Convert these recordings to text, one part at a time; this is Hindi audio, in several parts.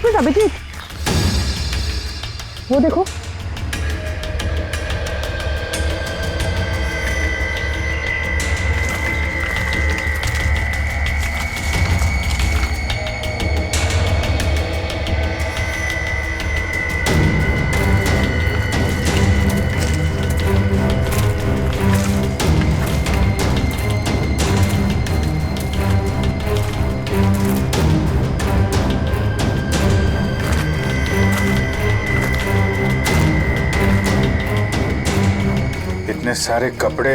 मिनट अभिजीत, वो देखो। इतने सारे कपड़े,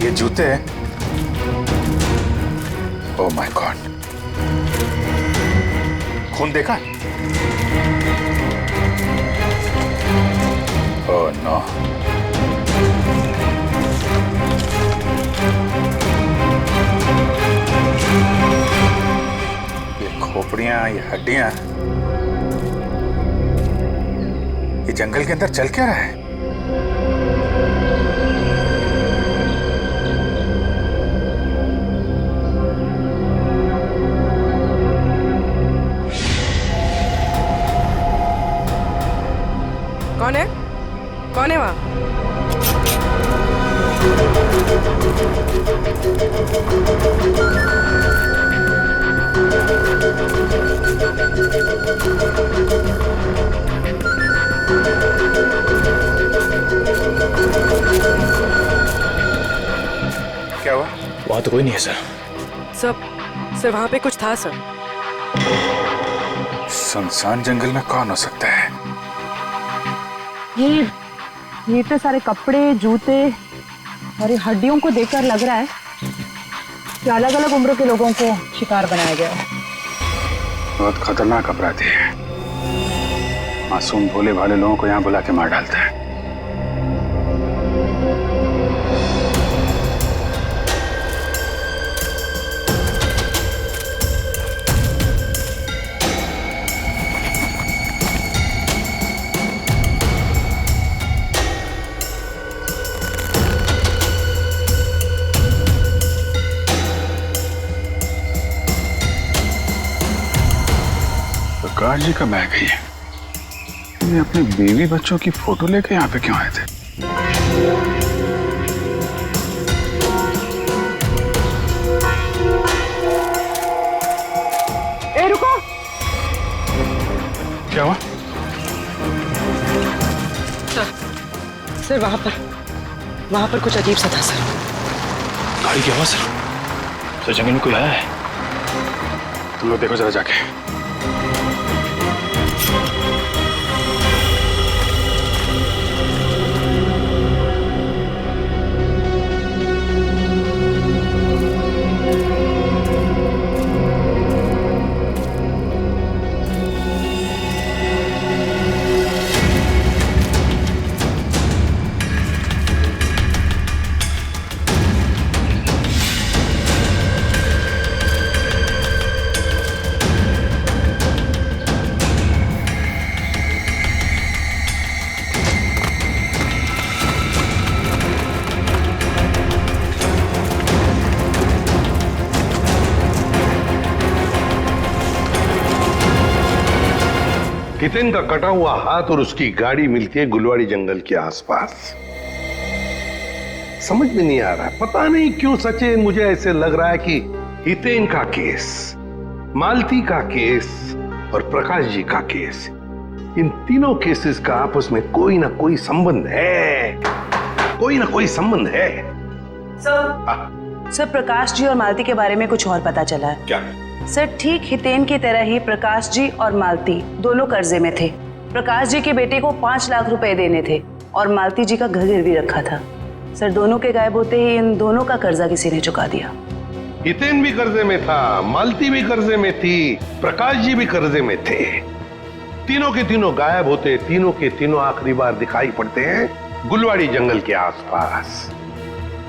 ये जूते, ओह माय गॉड, खून देखा? Oh no. ये खोपड़ियां, ये हड्डियां, ये जंगल के अंदर चल क्या रहा है? कौन है? कौन है वहां? क्या हुआ? वहां तो कोई नहीं है सर। सर वहां पे कुछ था सर। सुनसान जंगल में कौन हो सकता है? ये इतने सारे कपड़े, जूते और ये हड्डियों को देखकर लग रहा है कि अलग अलग उम्र के लोगों को शिकार बनाया गया है। बहुत खतरनाक अपराधी है। मासूम भोले भाले लोगों को यहाँ बुला के मार डालता है। प्रकाश जी का बैग है ये अपने बीवी बच्चों की फोटो लेके यहाँ पे क्यों आए थे? ए रुको! क्या हुआ? सर वहां पर कुछ अजीब सा था सर। गाड़ी क्या हुआ सर? सर जंगल में कोई आया है? तुम लोग देखो जरा जाके। हितेन का कटा हुआ हाथ और उसकी गाड़ी मिलती है गुलवाड़ी जंगल के आसपास। समझ में नहीं आ रहा, पता नहीं क्यों सचिन, मुझे ऐसे लग रहा है कि हितेन का केस, मालती का केस और प्रकाश जी का केस, इन तीनों केसेस का आपस में कोई ना कोई संबंध है, कोई ना कोई संबंध है। सर प्रकाश जी और मालती के बारे में कुछ और पता चला है। क्या? सर ठीक हितेन की तरह ही प्रकाश जी और मालती दोनों कर्जे में थे। प्रकाश जी के बेटे को 5 लाख रुपए देने थे और मालती जी का घर गिरवी रखा था। सर दोनों के गायब होते ही इन दोनों का कर्जा किसी ने चुका दिया। हितेन भी कर्जे में था, मालती भी कर्जे में थी, प्रकाश जी भी कर्जे में थे। तीनों के तीनों गायब होते, तीनों के तीनों आखिरी बार दिखाई पड़ते हैं गुलवाड़ी जंगल के आसपास।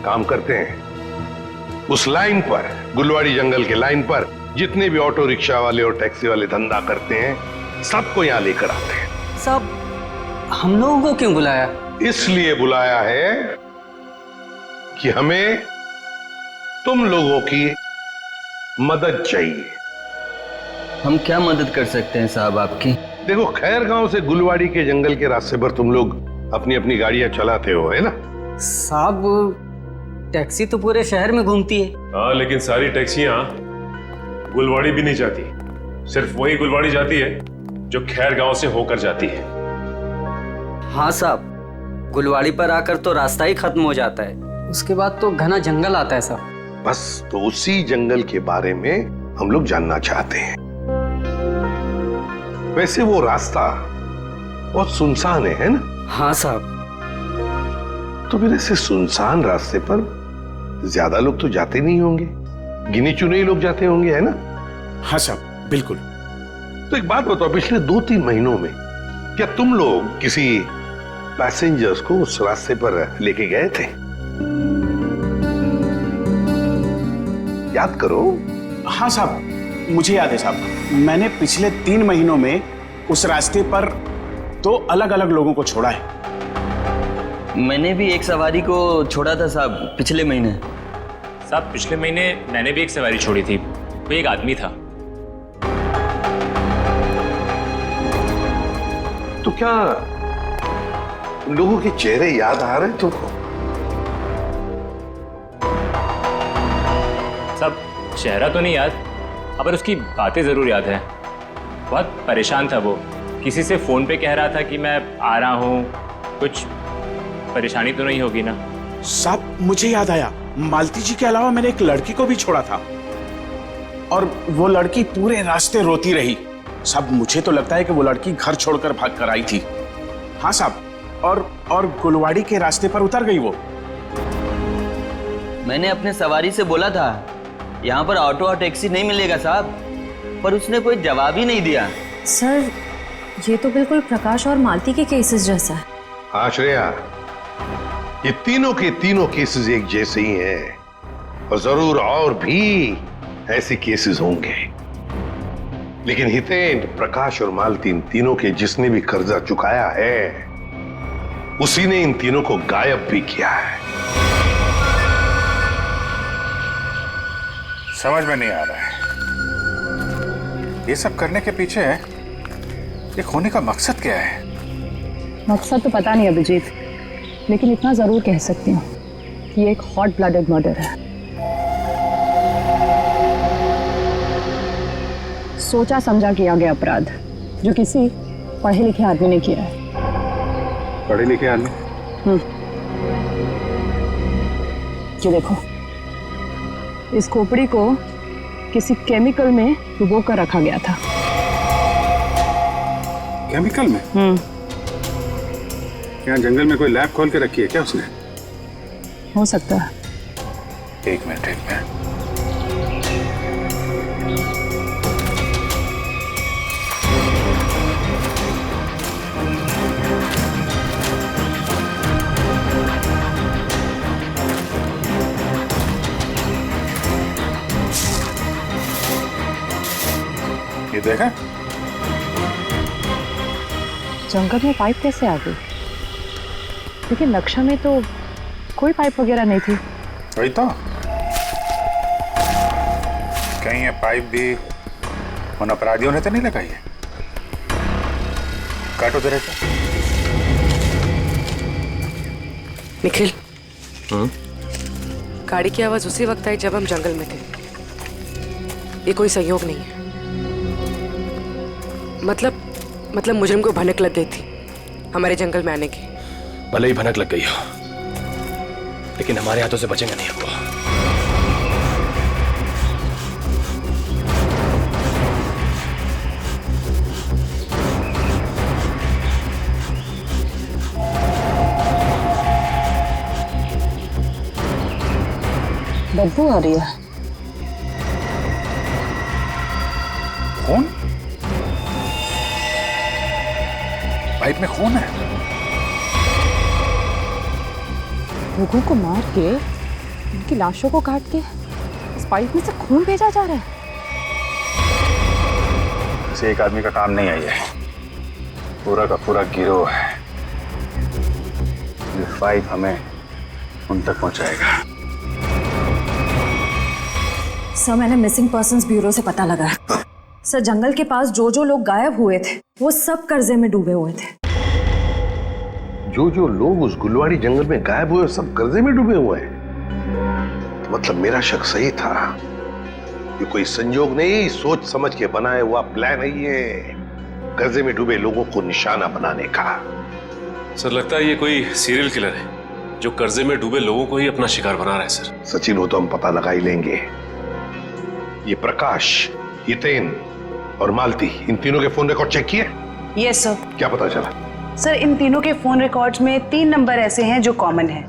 काम करते हैं उस लाइन पर, गुलवाड़ी जंगल के लाइन पर जितने भी ऑटो रिक्शा वाले और टैक्सी वाले धंधा करते हैं, सबको यहां लेकर आते हैं। सब हम लोगों को क्यों बुलाया? इसलिए बुलाया है कि हमें तुम लोगों की मदद चाहिए। हम क्या मदद कर सकते हैं साहब आपकी? देखो, खैर गांव से गुलवाड़ी के जंगल के रास्ते पर तुम लोग अपनी अपनी गाड़ियां चलाते हो, है ना? साहब टैक्सी तो पूरे शहर में घूमती है। हाँ, लेकिन सारी टैक्सियां गुलवाड़ी भी नहीं जाती। सिर्फ वही गुलवाड़ी जाती है जो खैर गांव से होकर जाती है। हाँ साहब, गुलवाड़ी पर आकर तो रास्ता ही खत्म हो जाता है, उसके बाद तो घना जंगल आता है साहब। बस तो उसी जंगल के बारे में हम लोग जानना चाहते हैं। वैसे वो रास्ता बहुत सुनसान है ना? हाँ साहब। तो फिर ऐसे सुनसान रास्ते पर ज्यादा लोग तो जाते नहीं होंगे, गिने चुने ही लोग जाते होंगे, है ना? हाँ साहब, बिल्कुल। तो एक बात बताओ, पिछले 2-3 महीनों में क्या तुम लोग किसी पैसेंजर्स को उस रास्ते पर लेके गए थे? याद करो। हाँ साहब, मुझे याद है साहब। मैंने पिछले 3 महीनों में उस रास्ते पर 2 अलग अलग लोगों को छोड़ा है। मैंने भी एक सवारी को छोड़ा था साहब पिछले महीने। साहब पिछले महीने मैंने भी एक सवारी छोड़ी थी, वो एक आदमी था। तो क्या लोगों के चेहरे याद आ रहे हैं तुमको? साहब चेहरा तो नहीं याद, पर उसकी बातें जरूर याद है। बहुत परेशान था वो, किसी से फोन पे कह रहा था कि मैं आ रहा हूँ, कुछ परेशानी तो नहीं होगी ना? साहब मुझे याद आया, मालती जी के अलावा मैंने एक लड़की को भी छोड़ा था और वो लड़की पूरे रास्ते रोती रही। साहब मुझे तो लगता है कि वो लड़की घर छोड़कर भाग कर आई थी। हाँ साहब, और गुलवाड़ी के रास्ते पर उतर गई वो। मैंने अपने सवारी से बोला था यहाँ पर ऑटो और टैक्सी नहीं मिलेगा साहब, पर उसने कोई जवाब ही नहीं दिया। सर ये तो बिल्कुल प्रकाश और मालती के केसेस जैसा है। हाँ श्रेया, ये तीनों के तीनों केसेस एक जैसे ही हैं और जरूर और भी ऐसे केसेस होंगे। लेकिन हितेन, प्रकाश और मालती, इन तीनों के जिसने भी कर्जा चुकाया है उसी ने इन तीनों को गायब भी किया है। समझ में नहीं आ रहा है ये सब करने के पीछे ये होने का मकसद क्या है? मकसद तो पता नहीं अभिजीत, लेकिन इतना जरूर कह सकती हूँ कि ये एक हॉट ब्लडेड मर्डर है। सोचा समझा किया गया अपराध जो किसी पढ़े लिखे आदमी ने किया है। पढ़े लिखे आदमी? ये देखो, इस खोपड़ी को किसी केमिकल में डुबो कर रखा गया था। केमिकल में? क्या जंगल में कोई लैब खोल के रखी है क्या उसने? हो सकता है। एक मिनट। ये देखा? जंगल में पाइप कैसे आ गई? लेकिन नक्शा में तो कोई पाइप वगैरह नहीं थी। वही तो, कहीं ये पाइप भी उन अपराधियों ने तो नहीं लगाई है? काटो जरा सा। निखिल, गाड़ी की आवाज उसी वक्त आई जब हम जंगल में थे। ये कोई संयोग नहीं है। मतलब मुजरिम को भनक लग गई थी हमारे जंगल में आने की। भले ही भनक लग गई हो, लेकिन हमारे हाथों से बचेंगे नहीं हमको। बदबू आ रही है। खून? पाइप में खून है। लोगों को मार के, उनकी लाशों को काट के इस पाइप में से खून भेजा जा रहा है। इसे एक आदमी का काम नहीं है, ये पूरा का पूरा गिरोह है। ये पाइप हमें उन तक पहुंचाएगा। सर मैंने मिसिंग पर्सन्स ब्यूरो से पता लगा। सर जंगल के पास जो जो लोग गायब हुए थे वो सब कर्जे में डूबे हुए थे। जो जो लोग उस गुलवाड़ी जंगल में गायब हुए सब कर्जे में डूबे हुए हैं। तो मतलब मेरा शक सही था। ये कोई संजोग नहीं, सोच समझ के बनाया हुआ प्लान है ये, कर्जे में डूबे लोगों को निशाना बनाने का। सर लगता है ये कोई सीरियल किलर है जो कर्जे में डूबे लोगों को ही अपना शिकार बना रहा है सर। सचिन, हो तो हम पता लगा ही लेंगे। ये प्रकाश, हितेन और मालती, इन तीनों के फोन रिकॉर्ड चेक किए? Yes sir. क्या पता चला? सर इन तीनों के फोन रिकॉर्ड्स में 3 नंबर ऐसे हैं जो कॉमन है।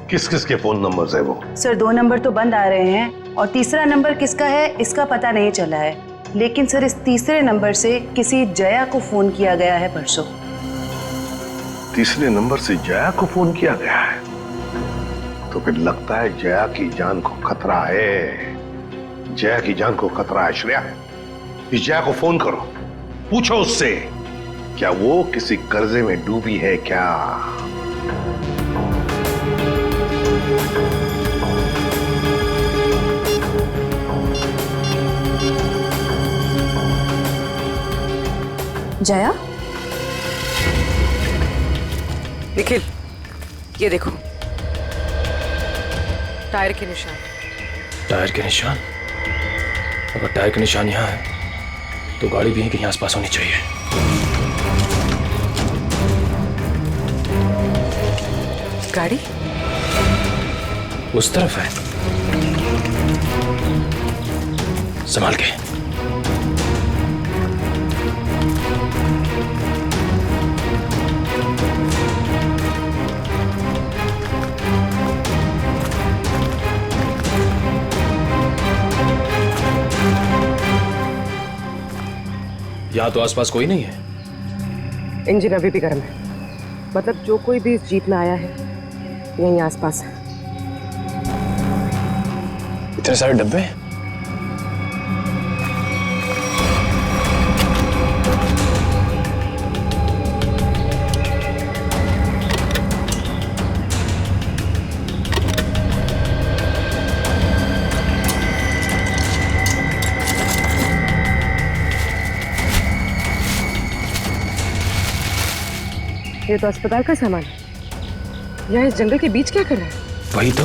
किस किस के फोन नंबर्स है वो? सर 2 नंबर तो बंद आ रहे हैं और तीसरा नंबर किसका है इसका पता नहीं चला है। लेकिन सर इस तीसरे नंबर से किसी जया को फोन किया गया है परसों। तीसरे नंबर से जया को फोन किया गया है? तो फिर लगता है जया की जान को खतरा है। जया की जान को खतरा है। श्रेया, इस जया को फोन करो, पूछो उससे क्या वो किसी कर्जे में डूबी है क्या। जया, निखिल ये देखो टायर के निशान। टायर के निशान? अगर टायर के निशान यहाँ है तो गाड़ी भी कहीं आसपास होनी चाहिए। गाड़ी उस तरफ है, संभाल के। यहाँ तो आसपास कोई नहीं है। इंजन अभी भी गर्म है, मतलब जो कोई भी इस जीप में आया है यहीं आसपास है। इतने सारे डब्बे हैं। ये तो अस्पताल का सामान है। यहाँ इस जंगल के बीच क्या कर रहा है? वही तो।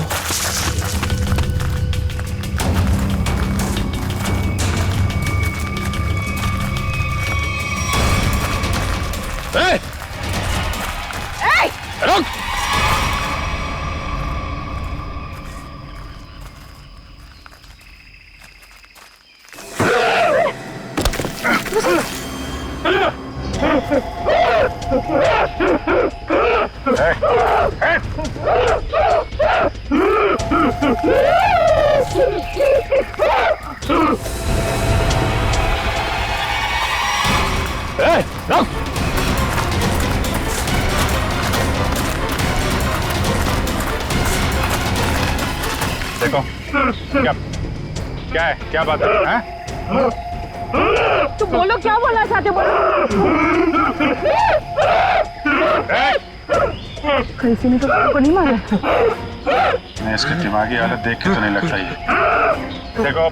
रुक! देखो क्या है, क्या बात है? तो बोलो क्या बोलना चाहते, बोलो। कैसे नहीं तो को नहीं मारा। मैं इसकी दिमागी हालत देख के तो नहीं लगता ये। देखो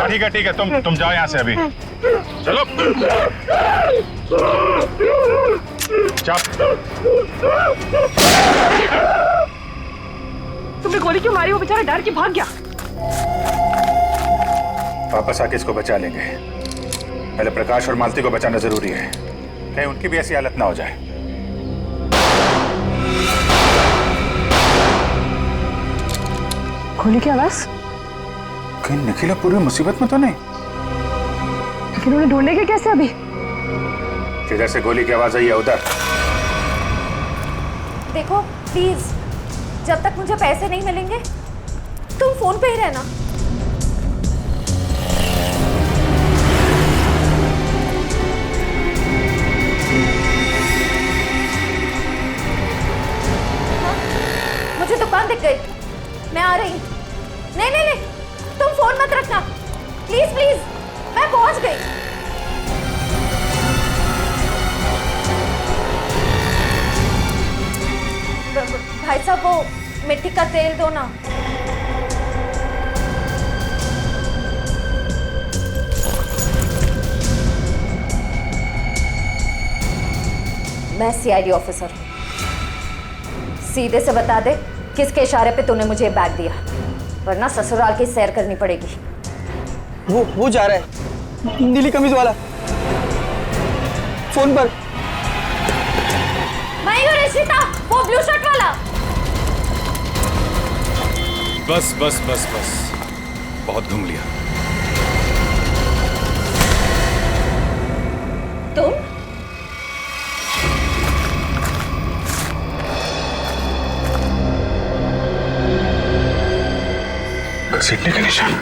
ठीक है तुम जाओ यहाँ से अभी। चलो तुमने गोली क्यों मारी? वो बेचारा डर के भाग गया। वापस आके इसको बचा लेंगे। पहले प्रकाश और मालती को बचाना जरूरी है, कहीं उनकी भी ऐसी हालत ना हो जाए। गोली की आवाज? कहीं निखिला पूरी मुसीबत में तो नहीं? लेकिन उन्हें ढूंढेंगे कैसे अभी? जिधर से गोली की आवाज आई है उधर। देखो प्लीज, जब तक मुझे पैसे नहीं मिलेंगे तुम फोन पे ही रहना। मुझे दुकान दिख गई, मैं आ रही। नहीं, तुम फोन मत रखना प्लीज प्लीज, मैं पहुंच गई। भाई साहब वो मिट्टी का तेल दो ना। मैं सीआईडी ऑफिसर हूँ। सीधे से बता दे किसके इशारे पे तूने मुझे बैग दिया, वरना ससुराल की सैर करनी पड़ेगी। वो जा रहा है, नीली कमीज वाला, फोन पर। मैं हूँ रिशिता, वो ब्लू शर्ट वाला। बस बस बस बस, बहुत घूम लिया। तुम घसीटने का निशान।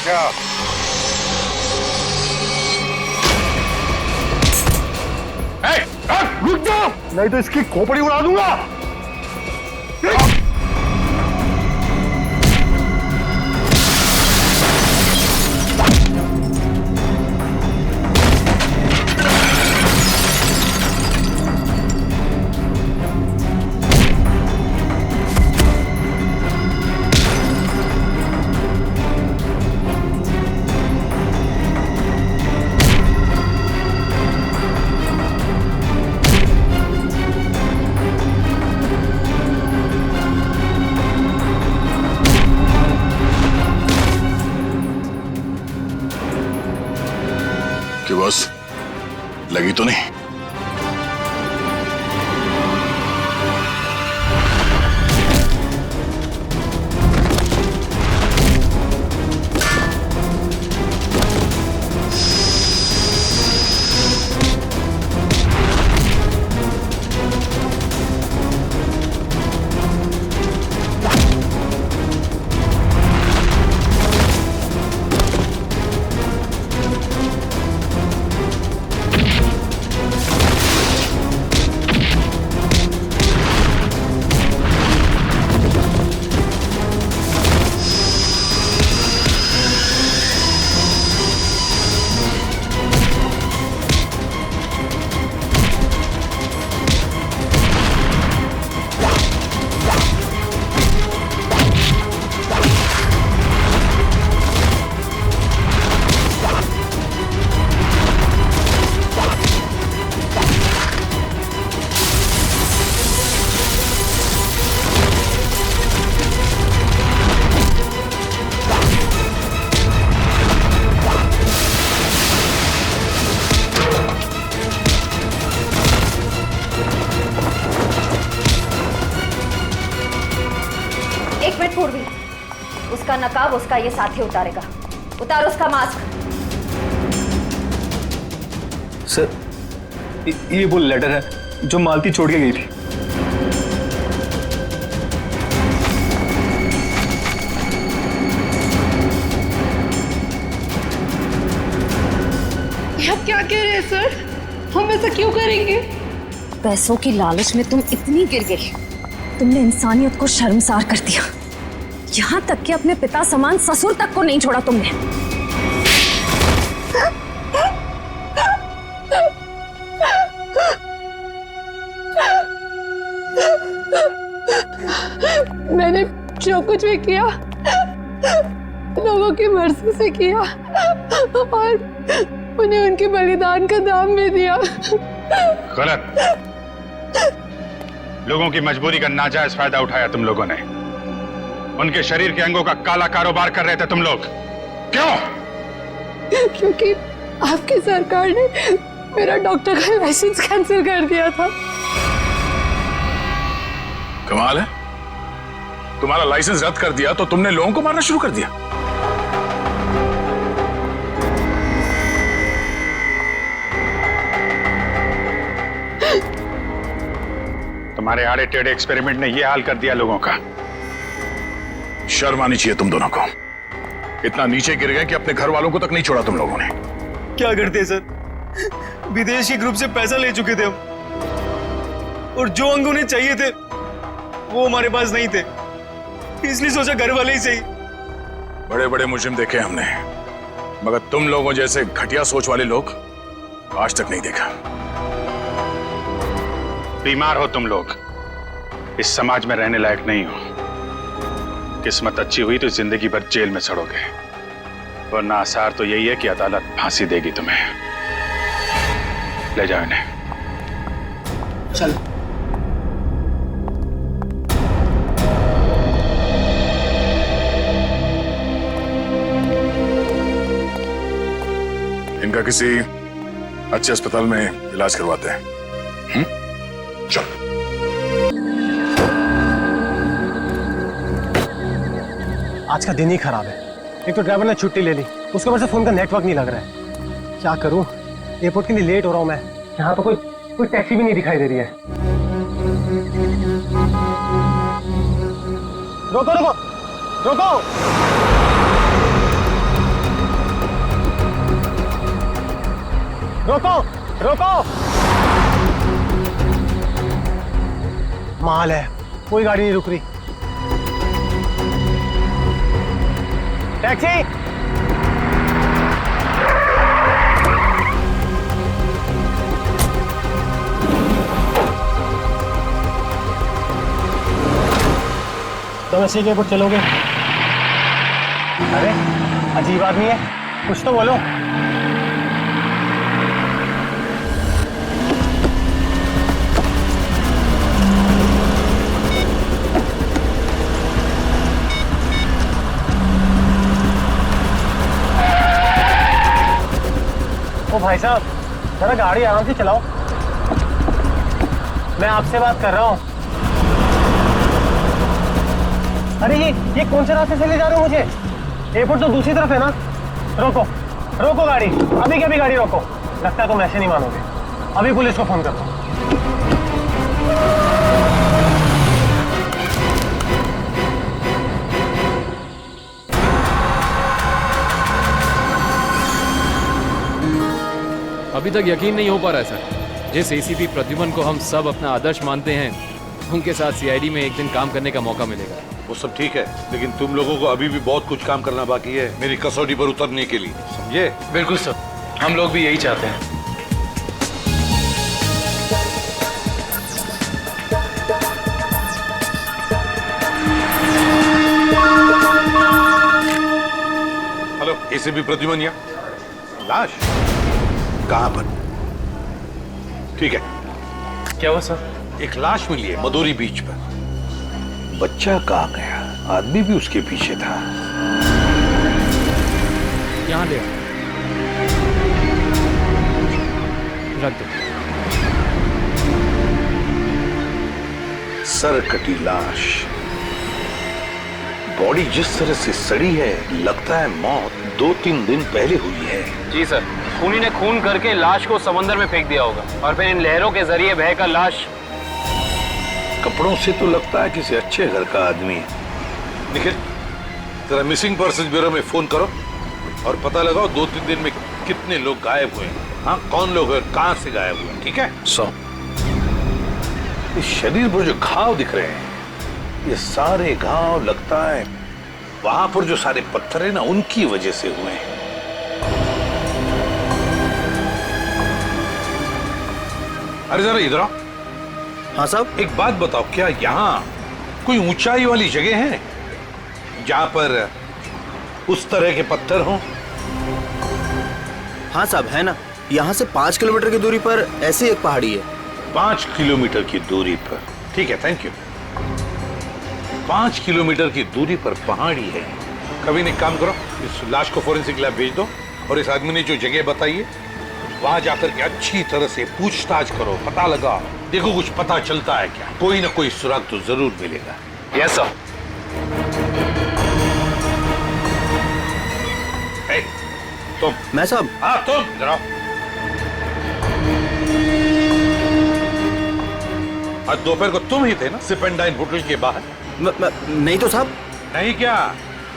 क्या रुक जाओ, नहीं तो इसकी खोपड़ी उड़ा दूंगा। कि बॉस लगी तो नहीं? उसका नकाब उसका ये साथी उतारेगा। उतार उसका मास्क। सर ये वो लेटर है जो मालती छोड़ के गई थी। आप क्या कह रहे हैं सर? हम ऐसा क्यों करेंगे? पैसों की लालच में तुम इतनी गिर गई, तुमने इंसानियत को शर्मसार कर दिया। यहाँ तक कि अपने पिता समान ससुर तक को नहीं छोड़ा तुमने। मैंने जो कुछ भी किया की मर्जी से किया और उन्हें उनके बलिदान का दाम भी दिया। गलत। लोगों की मजबूरी का नाजायज फायदा उठाया तुम लोगों ने। उनके शरीर के अंगों का काला कारोबार कर रहे थे तुम लोग। क्यों? क्योंकि आपकी सरकार ने मेरा डॉक्टर का लाइसेंस कैंसिल कर दिया था। कमाल है, तुम्हारा लाइसेंस रद्द कर दिया तो तुमने लोगों को मारना शुरू कर दिया। तुम्हारे आड़े टेढ़े एक्सपेरिमेंट ने यह हाल कर दिया लोगों का। शर्म आनी चाहिए तुम दोनों को। इतना नीचे गिर गए कि अपने घर वालों को तक नहीं छोड़ा तुम लोगों ने। क्या करते हैं सर, विदेशी ग्रुप से पैसा ले चुके थे हम, और जो अंग उन्हें चाहिए थे वो हमारे पास नहीं थे, इसलिए सोचा घर वाले ही सही। बड़े बड़े मुजरिम देखे हमने, मगर तुम लोगों जैसे घटिया सोच वाले लोग आज तक नहीं देखा। बीमार हो तुम लोग, इस समाज में रहने लायक नहीं हो। किस्मत अच्छी हुई तो जिंदगी भर जेल में सड़ोगे, वरना आसार तो यही है कि अदालत फांसी देगी तुम्हें। ले जाओ इन्हें। चल। इनका किसी अच्छे अस्पताल में इलाज करवाते हैं। चल। आज का दिन ही खराब है। एक तो ड्राइवर ने छुट्टी ले ली, उसके बाद से फोन का नेटवर्क नहीं लग रहा है। क्या करूं, एयरपोर्ट के लिए लेट हो रहा हूं मैं। यहाँ तो कोई टैक्सी भी नहीं दिखाई दे रही है। रोको रोको रोको। रोको रोको। माल है, कोई गाड़ी नहीं रुक रही। टैक्सी। तुम ऐसे के ऊपर चलोगे? अरे अजीब आदमी है, कुछ तो बोलो। ओ भाई साहब, जरा गाड़ी आराम से चलाओ, मैं आपसे बात कर रहा हूँ। अरे ये कौन से रास्ते से ले जा रहे हो मुझे? एयरपोर्ट तो दूसरी तरफ है ना। रोको रोको गाड़ी, अभी के अभी गाड़ी रोको। लगता है तुम ऐसे नहीं मानोगे, अभी पुलिस को फोन करता हूँ। अभी तक यकीन नहीं हो पा रहा है सर। जिस एसीपी प्रद्युमन को हम सब अपना आदर्श मानते हैं, उनके साथ सीआईडी में एक दिन काम करने का मौका मिलेगा। वो सब ठीक है, लेकिन तुम लोगों को अभी भी बहुत कुछ काम करना बाकी है मेरी कसौटी पर उतरने के लिए, समझे? बिल्कुल सर, हम लोग भी यही चाहते हैं। हेलो, एसीपी प्रद्युमन यहाँ। लाश कहाँ पर? ठीक है। क्या हुआ सर? एक लाश मिली है मदोरी बीच पर। बच्चा कहाँ गया? आदमी भी उसके पीछे था। यहाँ ले रख दो। सर कटी लाश, बॉडी जिस तरह से सड़ी है, लगता है मौत 2-3 दिन पहले हुई है। जी सर, खूनी ने खून करके लाश को समंदर में फेंक दिया होगा और फिर इन लहरों के जरिए बहकर लाश। कपड़ों से तो लगता है किसी अच्छे घर का आदमी है। निखिल, जरा मिसिंग पर्सन ब्यूरो में फोन करो और पता लगाओ 2-3 दिन में कितने लोग गायब हुए हैं। हाँ, कौन लोग हैं, कहां से गायब हुए, ठीक है? इस शरीर पर जो घाव दिख रहे हैं, ये सारे घाव लगता है वहां पर जो सारे पत्थर है ना, उनकी वजह से हुए हैं। अरे जरा इधर आओ। हाँ साहब। एक बात बताओ, क्या यहाँ कोई ऊंचाई वाली जगह है जहां पर उस तरह के पत्थर हों? हाँ साहब, है ना। यहाँ से 5 किलोमीटर की दूरी पर ऐसी एक पहाड़ी है। 5 किलोमीटर की दूरी पर? ठीक है, थैंक यू। 5 किलोमीटर की दूरी पर पहाड़ी है। कभी एक काम करो, इस लाश को फोरेंसिक लैब भेज दो और इस आदमी ने जो जगह बताई है वहां जाकर के अच्छी तरह से पूछताछ करो, पता लगाओ, देखो कुछ पता चलता है क्या। कोई ना कोई सुराग तो जरूर मिलेगा। Yes sir. तुम? मैं साहब? हाँ तुम, इधर आओ। आज दोपहर को तुम ही थे ना सिप एंड डाइन होटल के बाहर? नहीं तो साहब। नहीं क्या?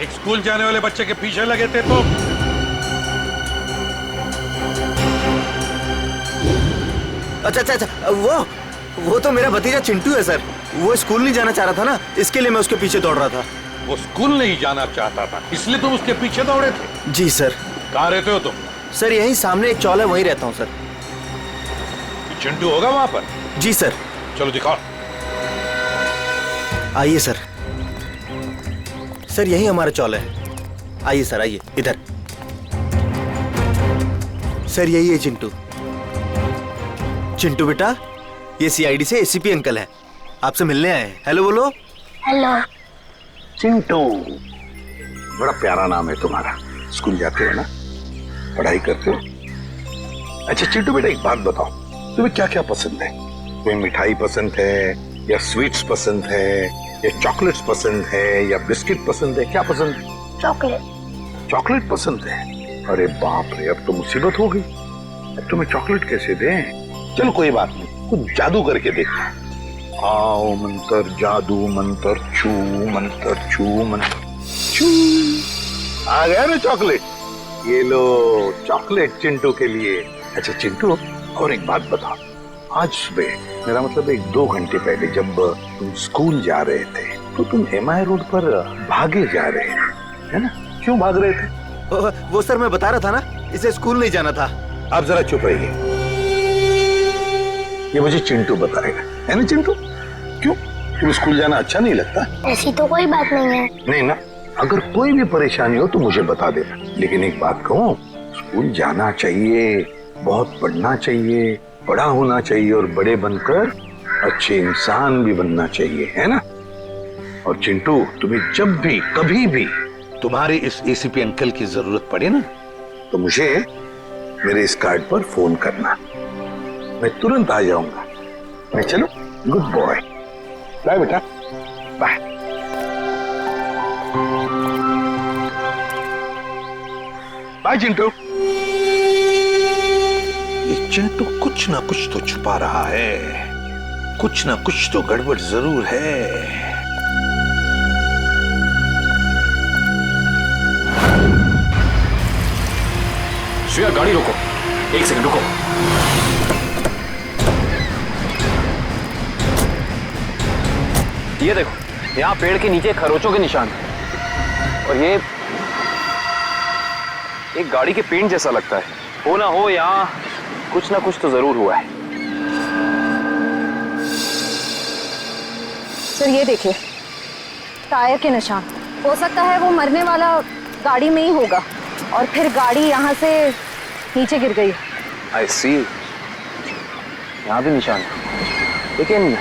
एक स्कूल जाने वाले बच्चे के पीछे लगे थे तुम? अच्छा, वो तो मेरा भतीजा चिंटू है सर। वो स्कूल नहीं जाना चाह रहा था ना, इसके लिए मैं उसके पीछे दौड़ रहा था। वो स्कूल नहीं जाना चाहता था, इसलिए तुम उसके पीछे दौड़े थे? जी सर। कहाँ रहते हो तुम? सर यहीं सामने एक चौल है, वहीं रहता हूँ सर। चिंटू होगा वहां पर? जी सर। चलो दिखाओ। आइए सर। सर यही हमारा चौल है। आइए सर, आइए इधर। सर यही है चिंटू। चिंटू बेटा, ये सीआईडी से एसीपी अंकल हैं, आपसे मिलने आए हैं। हेलो बोलो। हेलो। चिंटू, बड़ा प्यारा नाम है तुम्हारा। स्कूल जाते हो ना, पढ़ाई करते हो? अच्छा चिंटू बेटा, एक बात बताओ, तुम्हें क्या क्या पसंद है? कोई मिठाई पसंद है या स्वीट्स पसंद है या चॉकलेट्स पसंद है या बिस्किट पसंद है? क्या पसंद है? चॉकलेट। चॉकलेट पसंद है? अरे बाप रे, अब तो मुसीबत हो गई। अब तुम्हें चॉकलेट कैसे दें? चलो कोई बात नहीं, कुछ जादू करके देखते हैं। आओ मंत्र जादू मंत्र छू मंत्र छू मंत्र छू। आ गया ना चॉकलेट? ये लो चॉकलेट चिंटू के लिए। अच्छा चिंटू, और एक बात बताओ, आज सुबह, मेरा मतलब 1-2 घंटे पहले जब तुम स्कूल जा रहे थे तो तुम एमआई रोड पर भागे जा रहे थे, है ना? क्यों भाग रहे थे? वो सर मैं बता रहा था ना, इसे स्कूल नहीं जाना था। आप जरा चुप रहिए, ये मुझे चिंटू बताएगा, है ना चिंटू? क्यों, तुम्हें स्कूल जाना अच्छा नहीं लगता? ऐसी तो कोई बात नहीं है। नहीं ना, अगर कोई भी परेशानी हो तो मुझे बता देना। लेकिन एक बात कहूँ, स्कूल जाना चाहिए, बहुत पढ़ना चाहिए, बड़ा होना चाहिए और बड़े बनकर अच्छे इंसान भी बनना चाहिए, है ना? और चिंटू, तुम्हें जब भी कभी भी तुम्हारे इस एसीपी अंकल की जरूरत पड़े ना, तो मुझे मेरे इस कार्ड पर फोन करना, मैं तुरंत आ जाऊंगा। मैं चलूं? Good boy. बाय बेटा, बाय। बाय चिंटू। ये चिंटू कुछ ना कुछ तो छुपा रहा है, कुछ ना कुछ तो गड़बड़ जरूर है। श्रेया गाड़ी रोको, 1 सेकंड रुको। ये देखो, यहाँ पेड़ के नीचे खरोचों के निशान है और ये एक गाड़ी के पेंट जैसा लगता है। हो ना हो यहाँ कुछ ना कुछ तो जरूर हुआ है। सर ये देखिए, टायर के निशान। हो सकता है वो मरने वाला गाड़ी में ही होगा और फिर गाड़ी यहाँ से नीचे गिर गई। आई सी, यहाँ भी निशान है, लेकिन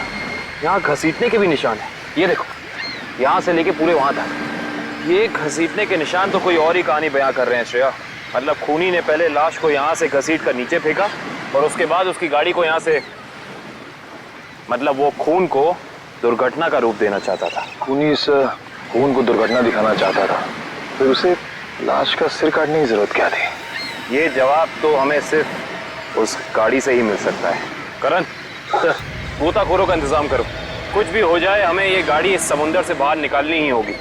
यहाँ घसीटने के भी निशान है। ये देखो, यहाँ से लेके पूरे वहां तक ये घसीटने के निशान तो कोई और ही कहानी बयां कर रहे हैं श्रेया। मतलब खूनी ने पहले लाश को यहाँ से घसीट कर नीचे फेंका और उसके बाद उसकी गाड़ी को यहाँ से, मतलब वो खून को दुर्घटना का रूप देना चाहता था। खूनी इस खून को दुर्घटना दिखाना चाहता था, फिर उसे लाश का सिर काटने की जरूरत क्या थी? ये जवाब तो हमें सिर्फ उस गाड़ी से ही मिल सकता है। करण, गोताखोरों का इंतजाम करो, कुछ भी हो जाए हमें ये गाड़ी इस समुंदर से बाहर निकालनी ही होगी।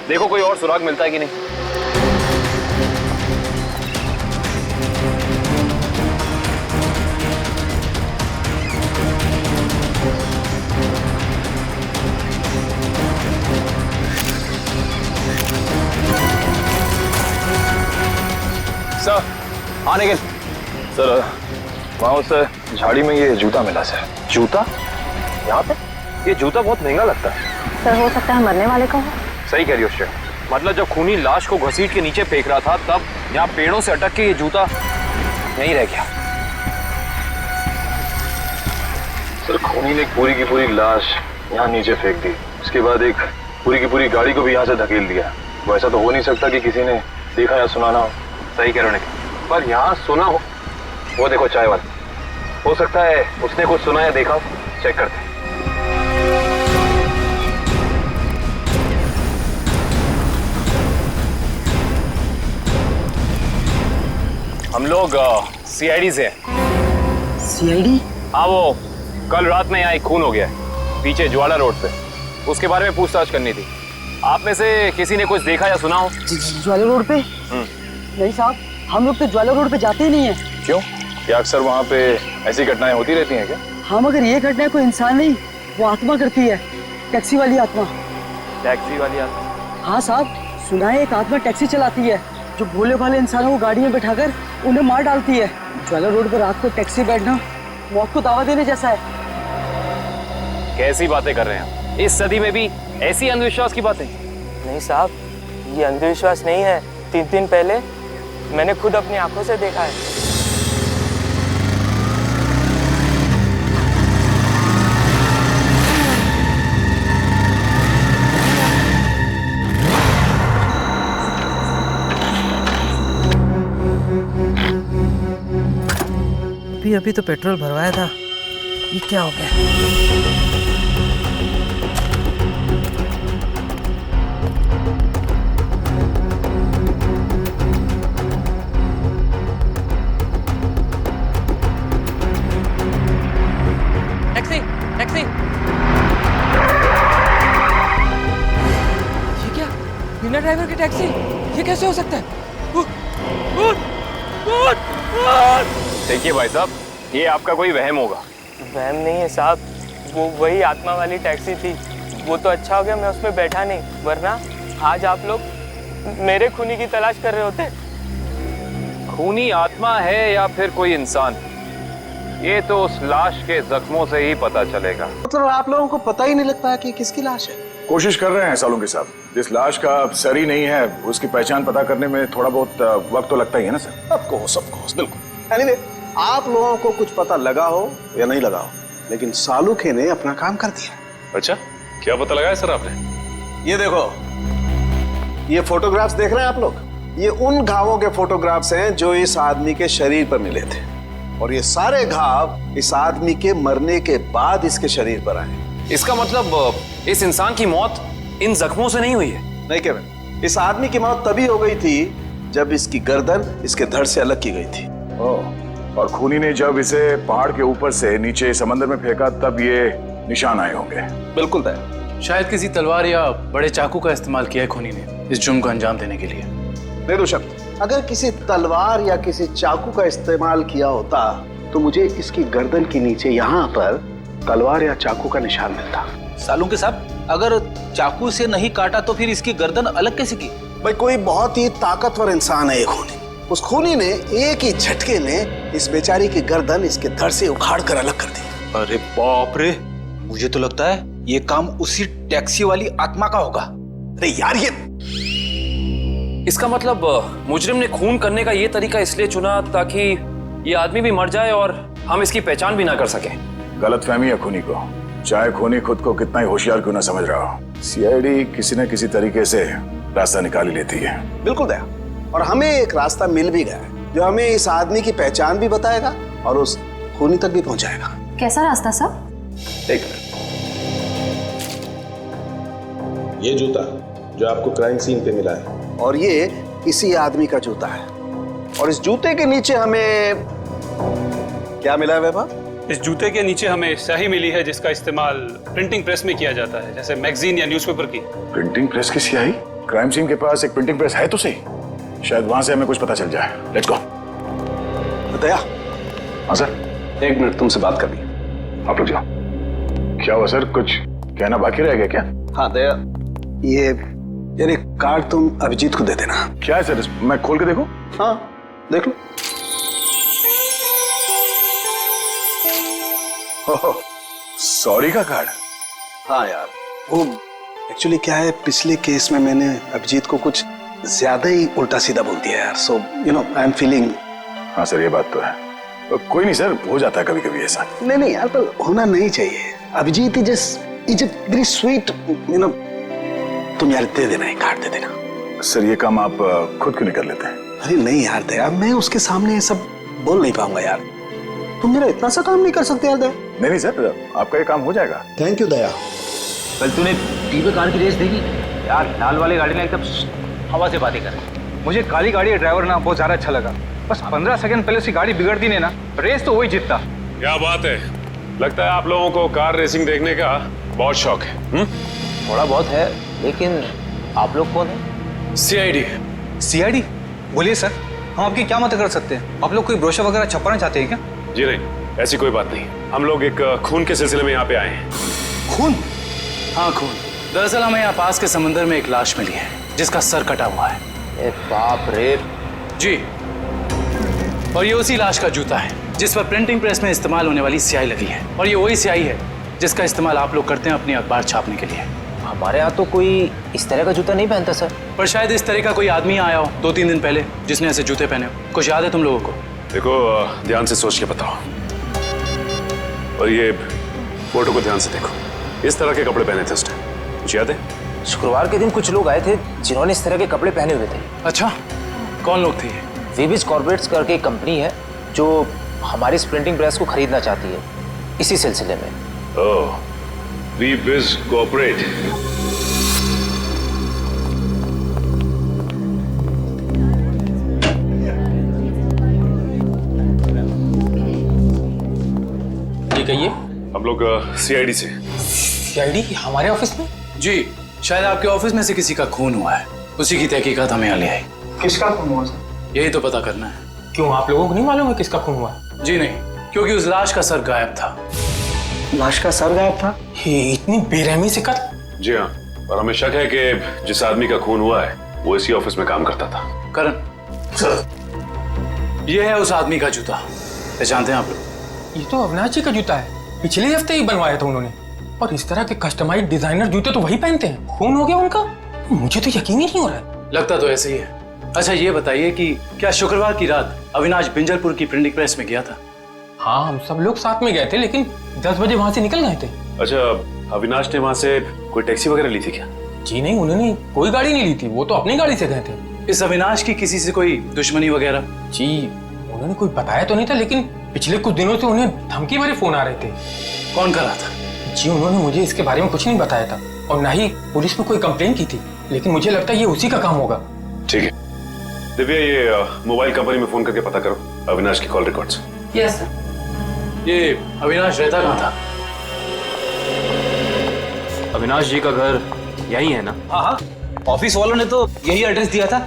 देखो कोई और सुराग मिलता है कि नहीं। सर, आने के सर, वहाँ उस झाड़ी में ये जूता मिला सर। जूता? यहाँ पे? ये जूता बहुत महंगा लगता है। सर हो सकता है मरने वाले का हो। सही कह रही हो श्रेया, मतलब जब खूनी लाश को घसीट के नीचे फेंक रहा था तब यहाँ पेड़ों से अटक के ये जूता नहीं रह गया। सर खूनी ने पूरी की पूरी लाश यहाँ नीचे फेंक दी, उसके बाद एक पूरी की पूरी गाड़ी को भी यहाँ से धकेल दिया। वैसा तो हो नहीं सकता कि किसी ने देखा या सुना ना हो। सही कह रहे हो, पर यहाँ सुना हो, वो देखो चाय वाला, हो सकता है उसने कुछ सुना या देखा, चेक करते हैं। हम लोग सीआईडी से हैं। सीआईडी? हाँ, वो कल रात में यहाँ एक खून हो गया है पीछे ज्वाला रोड पे, उसके बारे में पूछताछ करनी थी। आप में से किसी ने कुछ देखा या सुना हो? ज्वाला रोड पे? नहीं साहब, हम लोग तो ज्वाला रोड पे जाते ही नहीं है। क्यों? क्या अक्सर वहाँ पे ऐसी घटनाएं होती रहती हैं क्या? हाँ, मगर ये घटना कोई इंसान नहीं, वो आत्मा करती है, टैक्सी वाली आत्मा। टैक्सी वाली आत्मा? हाँ साहब, सुना है एक आत्मा टैक्सी चलाती है जो भोले भाले इंसानों को गाड़ी में बैठाकर उन्हें मार डालती है। ज्वाला रोड पर रात को टैक्सी बैठना मौत को दावा देने जैसा है। कैसी बातें कर रहे हैं? इस सदी में भी ऐसी अंधविश्वास की बातें? नहीं साहब, ये अंधविश्वास नहीं है। 3 दिन पहले मैंने खुद अपनी आंखों से देखा है। अभी तो पेट्रोल भरवाया था, ये क्या हो गया? Taxi, taxi. ये क्या? बिना ड्राइवर की टैक्सी? ये कैसे हो सकता है? देखिए भाई साहब, ये आपका कोई वहम होगा। वहम नहीं है साहब, वो वही आत्मा वाली टैक्सी थी। वो तो अच्छा हो गया मैं उसमें बैठा नहीं, वरना आज आप लोग मेरे खूनी की तलाश कर रहे होते। खूनी आत्मा है या फिर कोई इंसान, ये तो उस लाश के जख्मों से ही पता चलेगा। मतलब आप लोगों को पता ही नहीं लगता है कि किसकी लाश है? कोशिश कर रहे हैं सालुंके साहब, जिस लाश का सर ही नहीं है उसकी पहचान पता करने में थोड़ा बहुत वक्त तो लगता ही है ना सर। सबको बिल्कुल। एनीवे, आप लोगों को कुछ पता लगा हो या नहीं लगा हो, लेकिन सालुखे ने अपना काम कर दिया। अच्छा, क्या पता लगाया सर आपने? ये देखो, ये फोटोग्राफ्स देख रहे हैं आप लोग, ये उन घावों के फोटोग्राफ्स हैं जो इस आदमी के शरीर पर मिले थे, और ये सारे घाव इस आदमी के मरने के बाद इसके शरीर पर आए। इसका मतलब इस इंसान की मौत इन जख्मों से नहीं हुई है? नहीं केविन, इस आदमी की मौत तभी हो गई थी जब इसकी गर्दन इसके धड़ से अलग की गई थी। और खूनी ने जब इसे पहाड़ के ऊपर से नीचे समंदर में फेंका तब ये निशान आए होंगे। बिल्कुल दया। शायद किसी तलवार या बड़े चाकू का इस्तेमाल किया है खूनी ने इस जुर्म को अंजाम देने के लिए। बेदुशक, अगर किसी तलवार या किसी चाकू का इस्तेमाल किया होता तो मुझे इसकी गर्दन के नीचे यहाँ पर तलवार या चाकू का निशान मिलता। सालुंके साहब, अगर चाकू से नहीं काटा तो फिर इसकी गर्दन अलग कैसे की? भाई, कोई बहुत ही ताकतवर इंसान है ये खूनी। उस खूनी ने एक ही झटके में इस बेचारी की गर्दन इसके धड़ से उखाड़ कर अलग कर दी। अरे बाप रे, मुझे तो लगता है ये काम उसी टैक्सी वाली आत्मा का होगा। अरे यार, ये इसका मतलब मुजरिम ने खून करने का ये तरीका इसलिए चुना ताकि ये आदमी भी मर जाए और हम इसकी पहचान भी ना कर सके। गलतफहमी है खूनी को, चाहे खूनी खुद को कितना ही होशियार क्यों ना समझ रहा हो, सीआईडी किसी न किसी तरीके से रास्ता निकाल ही लेती है। बिल्कुल दया, और हमें एक रास्ता मिल भी गया है जो हमें इस आदमी की पहचान भी बताएगा और उस खूनी तक भी पहुंचाएगा। कैसा रास्ता साहब? एक मिनट, ये जूता जो आपको क्राइम सीन पे मिला है और ये इसी आदमी का जूता है, और इस जूते के नीचे हमें क्या मिला है वैभव? इस जूते के नीचे हमें स्याही मिली है जिसका इस्तेमाल प्रिंटिंग प्रेस में किया जाता है, जैसे मैगजीन या न्यूज़पेपर की। प्रिंटिंग प्रेस की स्याही? क्राइम सीन के पास एक प्रिंटिंग प्रेस है तो सही, शायद वहां से हमें कुछ पता चल जाए। Let's go. दया। हाँ सर। 1 मिनट तुमसे बात करनी है। आप लोग जाओ। क्या हुआ सर, कुछ कहना बाकी रह गया क्या? हाँ दया, ये यार कार्ड तुम अभिजीत को दे देना। क्या है सर, मैं खोल के देखूं? हाँ देख लो। सॉरी का कार्ड? हाँ यार, वो एक्चुअली क्या है, पिछले केस में मैंने अभिजीत को कुछ ज्यादा ही उल्टा सीधा बोल दिया यार। So you know I am feeling. हाँ सर, ये बात तो है। कोई नहीं सर, हो जाता है कभी कभी ऐसा। नहीं यार, पर होना नहीं चाहिए। Abhijit is very sweet, you know. तुम यार दे देना, एक कार्ड दे देना। सर ये काम आप खुद क्यों नहीं कर लेते हैं? अरे नहीं यार दया, मैं उसके सामने ये सब बोल नहीं पाऊंगा यार। तुम मेरा इतना सा काम नहीं कर सकते यार दया। नहीं सर, आपका ये काम हो जाएगा। थैंक यू दया। कल तूने टीवी कार की रेस देखी यार? लाल वाली गाड़ी ने एकदम हवा से बातें कर। मुझे काली गाड़ी का ड्राइवर ना बहुत ज्यादा अच्छा लगा। बस 15 सेकंड पहले उसकी गाड़ी बिगड़ती नहीं ना, रेस तो वही जीतता। क्या बात है, लगता है आप लोगों को कार रेसिंग देखने का बहुत शौक है। थोड़ा बहुत है, लेकिन आप लोग कौन है? सीआईडी। सीआईडी? बोलिए सर, हम आपकी क्या मदद कर सकते हैं? आप लोग कोई ब्रोशर वगैरह छपवाना चाहते हैं क्या? जी नहीं, ऐसी कोई बात नहीं। हम लोग एक खून के सिलसिले में यहाँ पे आए हैं। खून? हाँ खून। दरअसल हमें यहाँ पास के समंदर में एक लाश मिली है जिसका सर कटा हुआ है। बाप रे। जी, और ये उसी लाश का जूता है जिस पर प्रिंटिंग प्रेस में इस्तेमाल होने वाली स्याही लगी है, और ये वही स्याही है जिसका इस्तेमाल आप लोग करते हैं अपनी अखबार छापने के लिए। हमारे यहाँ तो कोई इस तरह का जूता नहीं पहनता सर। पर शायद इस तरह का कोई आदमी आया हो 2-3 दिन पहले जिसने ऐसे जूते पहने हो। कुछ याद है तुम लोगों को? देखो, ध्यान से सोच के बताओ, और ये फोटो को ध्यान से देखो। इस तरह के कपड़े पहने थे उसने, कुछ याद है? शुक्रवार के दिन कुछ लोग आए थे जिन्होंने इस तरह के कपड़े पहने हुए थे। अच्छा, कौन लोग थे? वीबिज कॉर्पोरेट्स करके एक कंपनी है जो हमारी इस प्रिंटिंग प्रेस को खरीदना चाहती है, इसी सिलसिले में। ओह, वीबिज कॉर्पोरेट। ये कहिए। हम लोग सीआईडी से। सीआईडी हमारे ऑफिस में? जी, शायद आपके ऑफिस में से किसी का खून हुआ है, उसी की तहकीकात हमें यहाँ ले आई। किसका खून हुआ सर? यही तो पता करना है। क्यों, आप लोगों को नहीं मालूम है किसका खून हुआ? जी नहीं, क्योंकि उस लाश का सर गायब था। लाश का सर गायब था? ये इतनी बेरहमी से कत्ल? जी हाँ, और हमें शक है कि जिस आदमी का खून हुआ है वो इसी ऑफिस में काम करता था। करण सर, ये है उस आदमी का जूता, पहचानते हैं आप लोग? ये तो अविनाश जी का जूता है, पिछले हफ्ते ही बनवाया था उन्होंने। और इस तरह के कस्टमाइज्ड डिजाइनर जूते तो वही पहनते हैं। खून हो गया उनका? मुझे तो यकीन ही नहीं हो रहा है। लगता तो ऐसे ही है। अच्छा ये बताइए कि क्या शुक्रवार की रात अविनाश बिंजलपुर की प्रिंटिंग प्रेस में गया था? हाँ, हम सब लोग साथ में गए थे, लेकिन 10 बजे वहां से निकल गए थे। अच्छा, अविनाश ने वहां से कोई टैक्सी वगैरह ली थी क्या? जी नहीं, उन्होंने कोई गाड़ी नहीं ली थी, वो तो अपनी गाड़ी से गए थे। इस अविनाश की किसी से कोई दुश्मनी वगैरह? जी उन्होंने कोई बताया तो नहीं था, लेकिन पिछले कुछ दिनों से उन्हें धमकी भरे फोन आ रहे थे। कौन कर रहा था? जी उन्होंने मुझे इसके बारे में कुछ नहीं बताया था, और ना ही पुलिस में कोई कंप्लेन की थी, लेकिन मुझे लगता है ये उसी का काम होगा। ठीक है दिव्या, ये मोबाइल कंपनी में फोन करके पता करो अविनाश की कॉल रिकॉर्ड्स। Yes sir. ये अविनाश रहता कहाँ था? अविनाश जी का घर यही है ना? हाँ हाँ, ऑफिस वालों ने तो यही एड्रेस दिया था।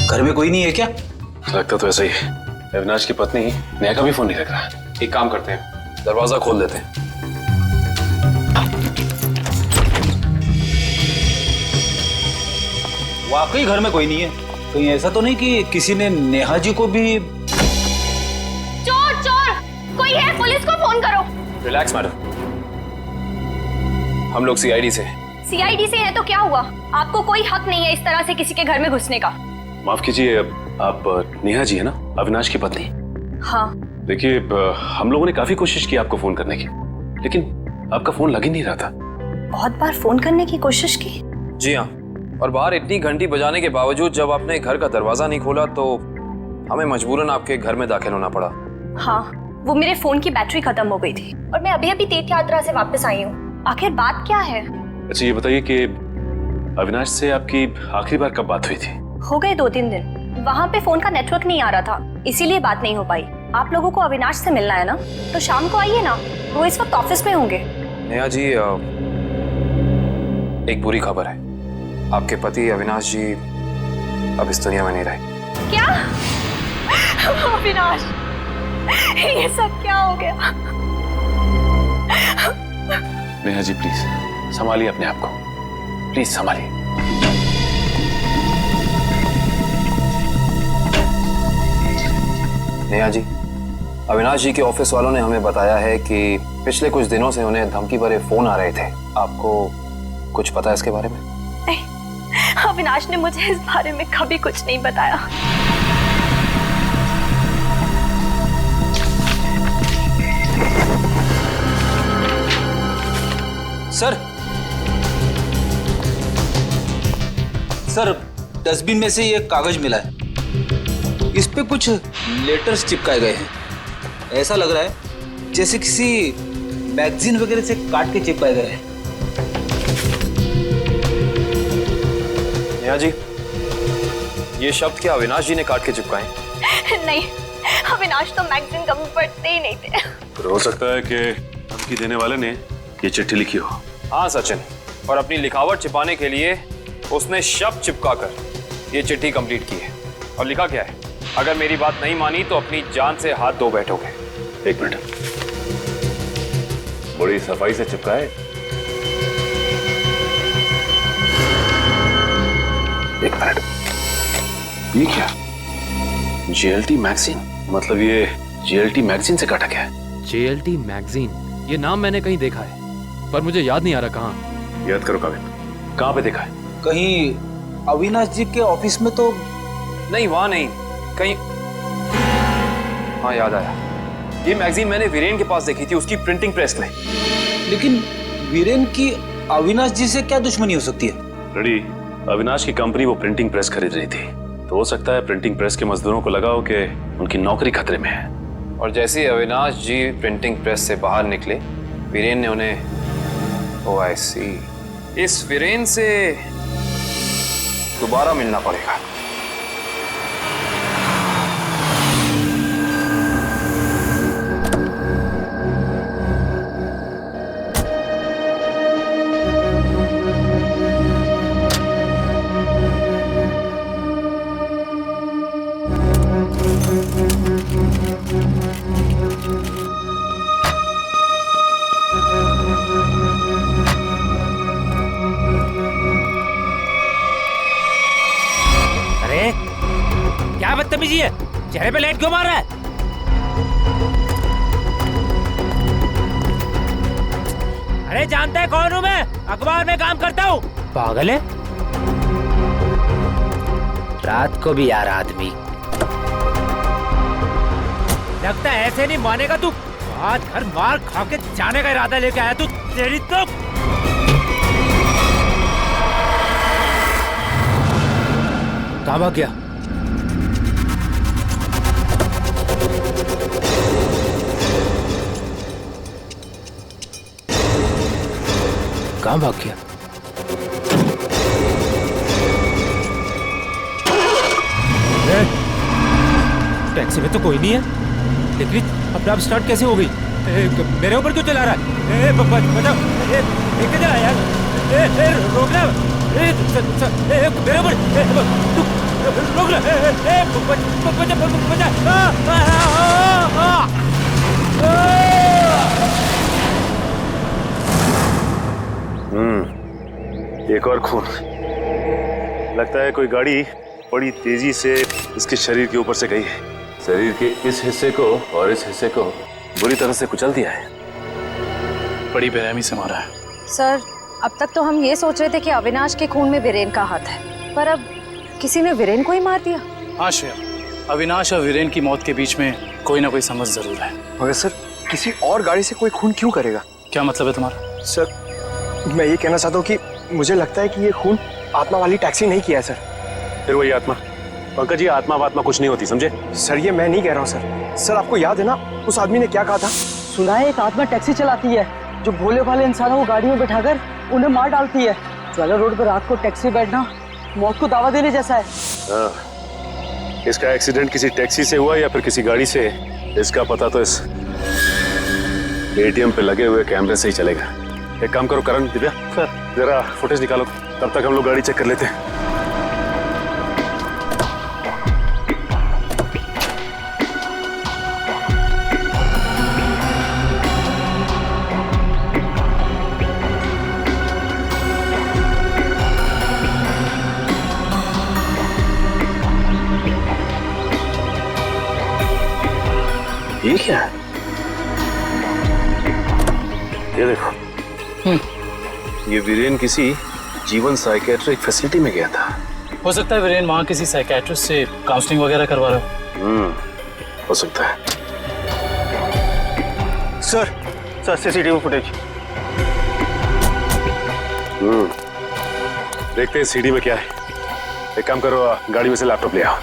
घर में कोई नहीं है क्या? लगता तो ऐसा ही है। अविनाश की पत्नी नेहा का भी फोन नहीं लग रहा। एक काम करते हैं, दरवाजा खोल देते हैं। वाकई घर में कोई नहीं है। कहीं ऐसा तो नहीं कि किसी ने नेहा जी को भी? चोर चोर कोई है, पुलिस को फोन करो। रिलैक्स मैडम, हम लोग सीआईडी से। सीआईडी से है तो क्या हुआ? आपको कोई हक नहीं है इस तरह से किसी के घर में घुसने का। माफ कीजिए, आप नेहा जी है ना, अविनाश की पत्नी? हाँ। देखिए, हम लोगों ने काफी कोशिश की आपको फोन करने की, लेकिन आपका फोन लग ही नहीं रहा था। बहुत बार फोन करने की कोशिश की? जी हाँ, और बाहर इतनी घंटी बजाने के बावजूद जब आपने घर का दरवाजा नहीं खोला तो हमें मजबूरन आपके घर में दाखिल होना पड़ा। हाँ, वो मेरे फोन की बैटरी खत्म हो गई थी और मैं अभी अभी तीर्थ यात्रा से वापस आई हूँ। आखिर बात क्या है? अच्छा ये बताइए कि अविनाश से आपकी आखिरी बार कब बात हुई थी? हो गए 2-3 दिन। वहाँ पे फोन का नेटवर्क नहीं आ रहा था, इसीलिए बात नहीं हो पाई। आप लोगों को अविनाश से मिलना है ना, तो शाम को आइए ना, वो इस वक्त ऑफिस में होंगे। नेहा जी, एक बुरी खबर है, आपके पति अविनाश जी अब इस दुनिया में नहीं रहे। क्या? अविनाश, ये सब क्या हो गया? नेहा जी प्लीज संभालिए अपने आप को, प्लीज संभालिए। नेहा जी, अविनाश जी के ऑफिस वालों ने हमें बताया है कि पिछले कुछ दिनों से उन्हें धमकी भरे फोन आ रहे थे। आपको कुछ पता है इसके बारे में? नहीं, अविनाश ने मुझे इस बारे में कभी कुछ नहीं बताया। सर, डस्टबिन में से ये कागज मिला है। इस पे कुछ लेटर्स चिपकाए गए हैं। ऐसा लग रहा है जैसे किसी मैगजीन वगैरह से काट के चिपकाए गए हैं। नेहा जी, ये शब्द क्या अविनाश जी ने काट के चिपकाए? नहीं, अविनाश तो मैगजीन कभी पढ़ते ही नहीं थे। तो हो सकता है कि धमकी देने वाले ने ये चिट्ठी लिखी हो। हाँ सचिन, और अपनी लिखावट छिपाने के लिए उसने शब्द चिपकाकर ये चिट्ठी कंप्लीट की है। और लिखा क्या है? अगर मेरी बात नहीं मानी तो अपनी जान से हाथ धो बैठोगे। एक मिनट, बड़ी सफाई से चिपका है। एक मिनट, ये क्या? JLT magazine? मतलब ये JLT मैगजीन से काटा गया है? JLT मैगजीन, ये नाम मैंने कहीं देखा है, पर मुझे याद नहीं आ रहा कहाँ। याद करो काविन, कहाँ पे देखा है? कहीं अविनाश जी के ऑफिस में तो नहीं, वहां नहीं, कहीं। हाँ याद आया, ये मैगजीन मैंने वीरेन के पास देखी थी, उसकी प्रिंटिंग प्रेस में। लेकिन वीरेन की अविनाश जी से क्या दुश्मनी हो सकती है? रेडी, अविनाश की कंपनी वो प्रिंटिंग प्रेस खरीद रही थी, तो हो सकता है प्रिंटिंग प्रेस के मजदूरों को लगा हो कि उनकी नौकरी खतरे में है। और जैसे ही अविनाश जी प्रिंटिंग प्रेस से बाहर निकले, वीरेन ने उन्हें ओ आई सी, इस वीरेन से दोबारा मिलना पड़ेगा। क्या बदतमीजी है? चेहरे पे लाइट क्यों मार रहा है? अरे जानता है कौन हूँ मैं? अखबार में काम करता हूँ। पागल है? रात को भी यार आदमी लगता है ऐसे नहीं मानेगा तू। आज घर मार खा के जाने का इरादा लेके आया तू। तेरी तो कहाँ भाग गया? कहाँ भाग गया? टैक्सी में तो कोई नहीं है, लेकिन अपने आप स्टार्ट कैसे हो गई? मेरे ऊपर क्यों चला रहा है? बचाओ, लेके चला यार। रोकना, मेरे ऊपर रोकना, एक और खून। लगता है कोई गाड़ी बड़ी तेजी से इसके शरीर के ऊपर से गई है। शरीर के इस हिस्से को और इस हिस्से को बुरी तरह से कुचल दिया है। बड़ी बेरहमी से मारा है। सर, अब तक तो हम ये सोच रहे थे कि अविनाश के खून में वीरेन का हाथ है, पर अब किसी ने वीरेन को ही मार दिया। हाँ श्रेया, अविनाश और वीरेन की मौत के बीच में कोई ना कोई समझ जरूर है। मगर सर, किसी और गाड़ी से कोई खून क्यों करेगा? क्या मतलब है तुम्हारा? सर, मैं ये कहना चाहता हूँ कि मुझे लगता है कि ये खून आत्मा वाली टैक्सी नहीं किया है सर। फिर वही आत्मा? पंकज जी, आत्मा वात्मा कुछ नहीं होती, समझे? सर, ये मैं नहीं कह रहा हूँ सर। सर, आपको याद है ना उस आदमी ने क्या कहा था? सुना है एक आत्मा टैक्सी चलाती है जो भोले भाले इंसानों को गाड़ी में बैठाकर उन्हें मार डालती है। ज्वाला रोड पर रात को टैक्सी बैठना मौत को दावा देने जैसा है। इसका एक्सीडेंट किसी टैक्सी से हुआ या फिर किसी गाड़ी से, इसका पता तो इस ATM पे लगे हुए कैमरे से ही चलेगा। एक काम करो करण, दिव्या, जरा फुटेज निकालो, तब तक हम लोग गाड़ी चेक कर लेते हैं। ये क्या है? ये देखो, ये वीरेन किसी जीवन साइकेट्रिक फैसिलिटी में गया था। हो सकता है वीरेन वहाँ किसी साइकेट्रिस्ट से काउंसलिंग वगैरह करवा रहा हो। हो सकता है। Sir CCTV footage. देखते हैं सीडी में क्या है। एक काम करो, गाड़ी में से लैपटॉप ले आओ।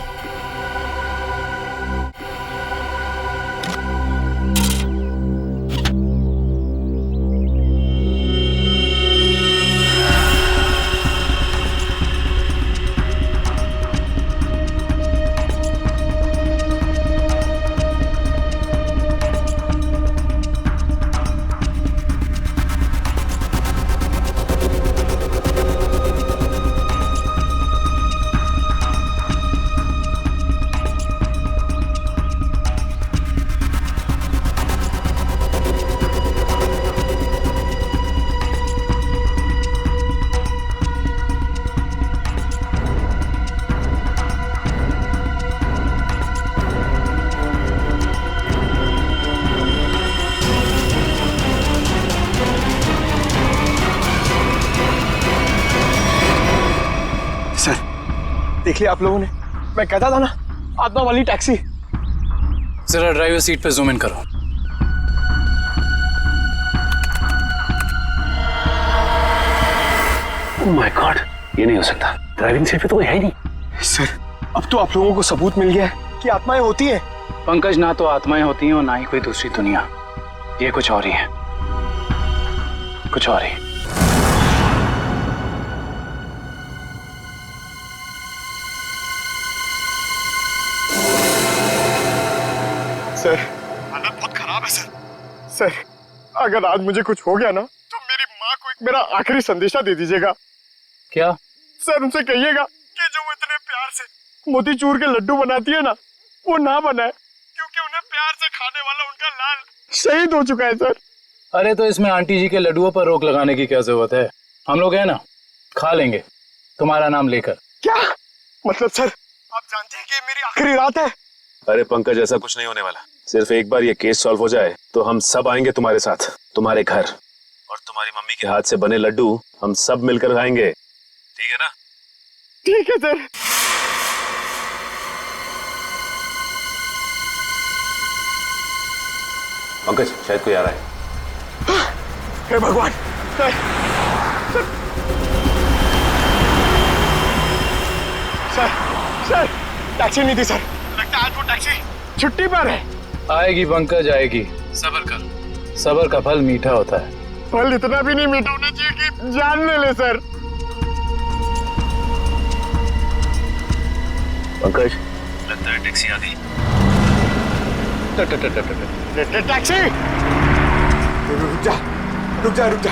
देख लिया आप लोगों ने? मैं कहता था ना, आत्मा वाली टैक्सी। जरा ड्राइवर सीट पे जूम इन करो। ओह माय गॉड, ये नहीं हो सकता। ड्राइविंग सीट पे तो कोई है ही नहीं। सर, अब तो आप लोगों को सबूत मिल गया है कि आत्माएं होती हैं। पंकज, ना तो आत्माएं होती हैं और ना ही कोई दूसरी दुनिया। ये कुछ और ही है, कुछ और ही। सर, हालत बहुत खराब है सर। सर, अगर आज मुझे कुछ हो गया ना, तो मेरी माँ को एक मेरा आखिरी संदेशा दे दीजिएगा। क्या? सर, उनसे कहिएगा कि जो वो इतने प्यार से मोतीचूर के लड्डू बनाती है ना, वो ना बनाए, क्योंकि उन्हें प्यार से खाने वाला उनका लाल शहीद हो चुका है सर। अरे तो इसमें आंटी जी के लड्डुओं पर रोक लगाने की क्या जरूरत है? हम लोग हैं ना, खा लेंगे तुम्हारा नाम लेकर। क्या मतलब सर, आप जानते हैं कि ये मेरी आखिरी रात है? अरे पंकज, ऐसा कुछ नहीं होने वाला। सिर्फ एक बार ये केस सॉल्व हो जाए तो हम सब आएंगे तुम्हारे साथ, तुम्हारे घर, और तुम्हारी मम्मी के हाथ से बने लड्डू हम सब मिलकर खाएंगे। ठीक है ना? ठीक है सर। पंकज, शायद कोई आ रहा है। हे भगवान, sir, sir, sir, sir, taxi नहीं थी सर। लगता है आज वो टैक्सी छुट्टी पर है। आएगी पंकज, आएगी। सब्र कर, सब्र का फल मीठा होता है। फल इतना भी नहीं मीठा होना चाहिए कि जान ले ले सर। पंकज, लगता है टैक्सी आ गई। टैक्सी, रुक जा, रुक जा, रुक जा।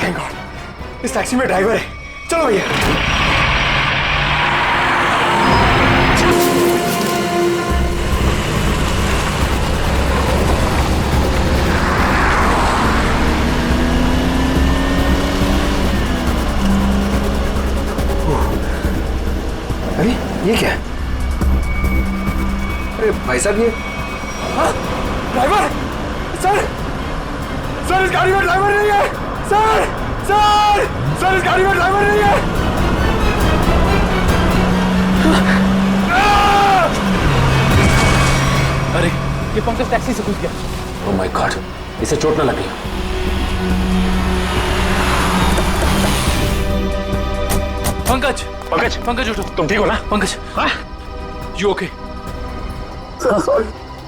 थैंक गॉड, इस टैक्सी में ड्राइवर है। चलो भैया। अरे ये क्या है? अरे भाई साहब, ये ड्राइवर! सर, सर, इस गाड़ी में ड्राइवर नहीं है। सर, सर, सर, इस गाड़ी में ड्राइवर नहीं है। अरे ये पंकज टैक्सी से घुस गया। ओह माय गॉड, इसे चोट ना लगी। पंकज, पंकज, पंकज उठो। तुम ठीक हो ना? Pankaj, you okay? Sir sorry,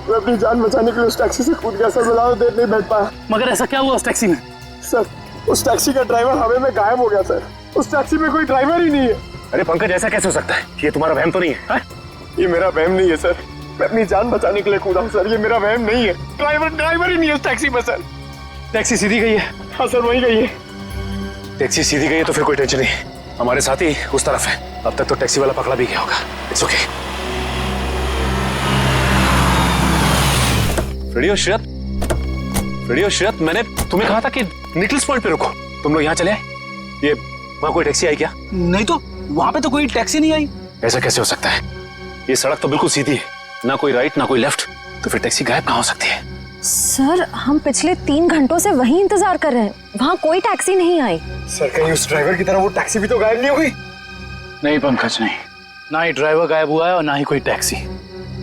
मैं अपनी जान बचाने के लिए उस टैक्सी से कूद गया सर। मैं ज्यादा देर नहीं बैठ पाया। मगर ऐसा क्या हुआ उस टैक्सी में? सर, उस टैक्सी का ड्राइवर हवा में गायब हो गया सर। उस टैक्सी में कोई ड्राइवर ही नहीं है। अरे पंकज, ऐसा कैसे हो सकता है? ये तुम्हारा वहम तो नहीं है? ये मेरा वहम नहीं है सर। मैं अपनी जान बचाने के लिए कूदा हूँ सर। ये मेरा वहम नहीं है। ड्राइवर ही नहीं है उस टैक्सी में सर। टैक्सी सीधी गई है? हाँ सर, वही गई है। टैक्सी सीधी गई है तो फिर कोई टेंशन नहीं। हमारे साथ ही उस तरफ है। अब तक तो टैक्सी वाला पकड़ा भी गया होगा। It's okay. रेडियो श्रेयत, मैंने तुम्हें कहा था कि निकल्स पॉइंट पे रुको। तुम लोग यहाँ चले आए? ये वहाँ कोई टैक्सी आई क्या? नहीं तो वहां पे तो कोई टैक्सी नहीं आई। ऐसा कैसे हो सकता है? ये सड़क तो बिल्कुल सीधी है, ना कोई राइट ना कोई लेफ्ट, तो फिर टैक्सी गायब कहाँ हो सकती है? सर हम पिछले 3 घंटों से वहीं इंतजार कर रहे हैं, वहाँ कोई टैक्सी नहीं आई। सर कहीं उस ड्राइवर की तरह वो टैक्सी भी तो गायब नहीं हुई? नहीं पंकज नहीं, ना ही ड्राइवर गायब हुआ है और ना ही कोई टैक्सी।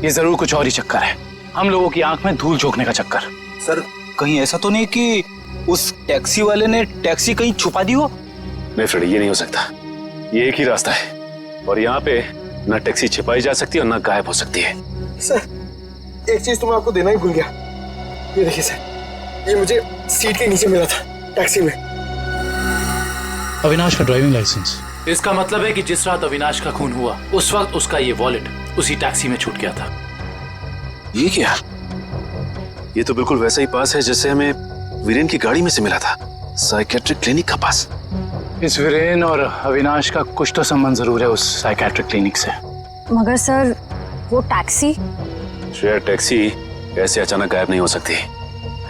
ये जरूर कुछ और ही चक्कर है, हम लोगों की आंख में धूल झोंकने का चक्कर। सर कहीं ऐसा तो नहीं कि उस टैक्सी वाले ने टैक्सी कहीं छुपा दी हो? नहीं फ्रेड, ये नहीं हो सकता। ये एक ही रास्ता है और यहाँ पे ना टैक्सी छिपाई जा सकती है और ना गायब हो सकती है। सर एक चीज तो मैं आपको देना ही भूल गया, ये देखिए सर, ये मुझे सीट के नीचे मिला था टैक्सी में। अविनाश का ड्राइविंग लाइसेंस। इसका मतलब है कि जिस रात अविनाश का खून हुआ उस वक्त उसका ये वॉलेट उसी टैक्सी में छूट गया था। ये क्या? ये तो बिल्कुल वैसा ही पास है जैसे हमें वीरेन की गाड़ी में से मिला था, साइकेट्रिक क्लिनिक का पास। इस वीरेन और अविनाश का कुछ तो संबंध जरूर है उस साइकेट्रिक क्लिनिक से। मगर सर वो टैक्सी? श्रेया, टैक्सी ऐसे अचानक गायब नहीं हो सकती।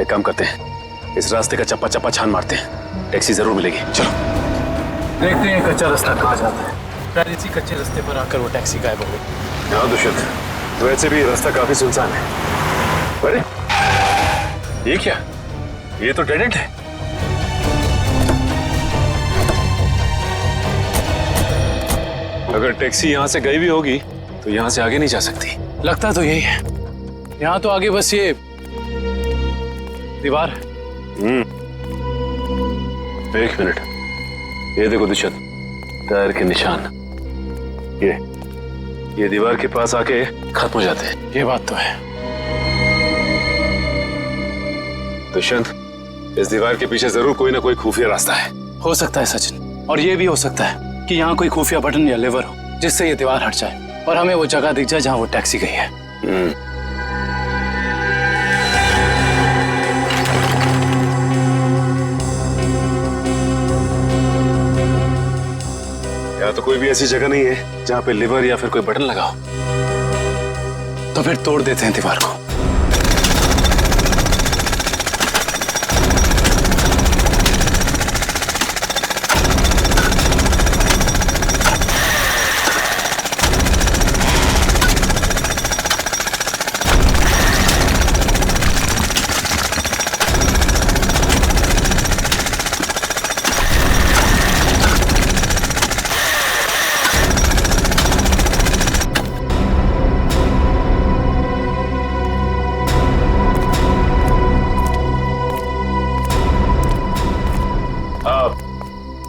एक काम करते हैं, इस रास्ते का चप्पा चप्पा छान मारते हैं, टैक्सी जरूर मिलेगी। चलो देखते हैं कच्चा रास्ता कहाँ जाता है। शायद इसी कच्चे रास्ते पर आकर वो टैक्सी गायब हो गई। हाँ दुष्यंत, तो वैसे भी रास्ता काफी सुनसान है। अरे ये क्या? ये तो डेड एंड है। अगर टैक्सी यहाँ से गई भी होगी तो यहाँ से आगे नहीं जा सकती। लगता तो यही है, यहाँ तो आगे बस ये दीवार है। एक मिनट, ये देखो दुष्यंत, टायर के निशान। ये दीवार के पास आके खत्म हो जाते हैं। ये बात तो है। दुष्यंत, इस दीवार के पीछे जरूर कोई ना कोई खुफिया रास्ता है। हो सकता है सचिन, और ये भी हो सकता है कि यहाँ कोई खुफिया बटन या लेवर हो जिससे ये दीवार हट जाए और हमें वो जगह दिख जाए जहाँ वो टैक्सी गई है। यहाँ तो कोई भी ऐसी जगह नहीं है जहाँ पे लिवर या फिर कोई बटन लगा हो। तो फिर तोड़ देते हैं दीवार को।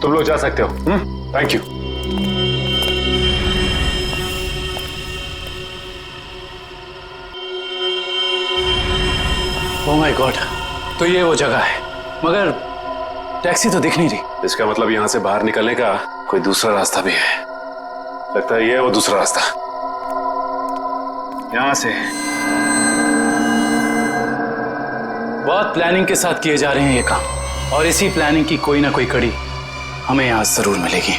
तुम लोग जा सकते हो। Thank you. Oh my God, तो ये वो जगह है, मगर टैक्सी तो दिख नहीं रही। इसका मतलब यहाँ से बाहर निकलने का कोई दूसरा रास्ता भी है। लगता है ये है वो दूसरा रास्ता। यहाँ से बहुत प्लानिंग के साथ किए जा रहे हैं ये काम, और इसी प्लानिंग की कोई ना कोई कड़ी हमें यहाँ जरूर मिलेगी।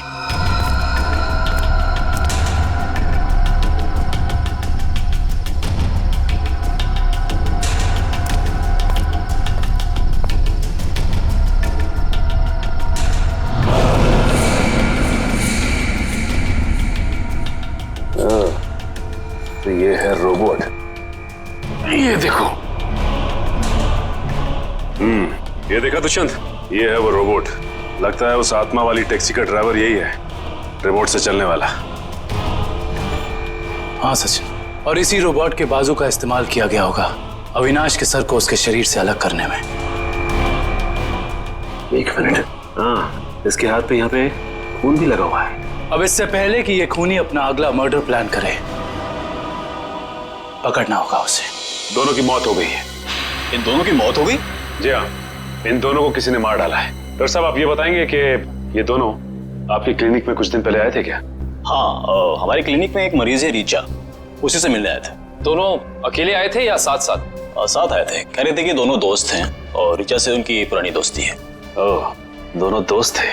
तो ये है रोबोट। ये देखो। ये देखा दुष्यंत, ये है वो रोबोट। लगता है उस आत्मा वाली टैक्सी का ड्राइवर यही है, रिमोट से चलने वाला। हाँ सचिन, और इसी रोबोट के बाजू का इस्तेमाल किया गया होगा अविनाश के सर को उसके शरीर से अलग करने में। एक मिनट, हाँ, इसके हाथ पे यहाँ पे खून भी लगा हुआ है। अब इससे पहले कि ये खूनी अपना अगला मर्डर प्लान करे, पकड़ना होगा उसे। दोनों की मौत हो गई है। इन दोनों की मौत हो गई? जी हाँ, इन दोनों को किसी ने मार डाला है। डॉक्टर साहब, आप ये बताएंगे कि ये दोनों आपकी क्लिनिक में कुछ दिन पहले आए थे क्या? हाँ, हमारी क्लिनिक में एक मरीज है रीचा, उसी से मिलने आए थे। दोनों अकेले आए थे या साथ साथ? साथ आए थे। कह रहे थे कि दोनों दोस्त हैं और रीचा से उनकी पुरानी दोस्ती है। ओह, दोनों दोस्त थे।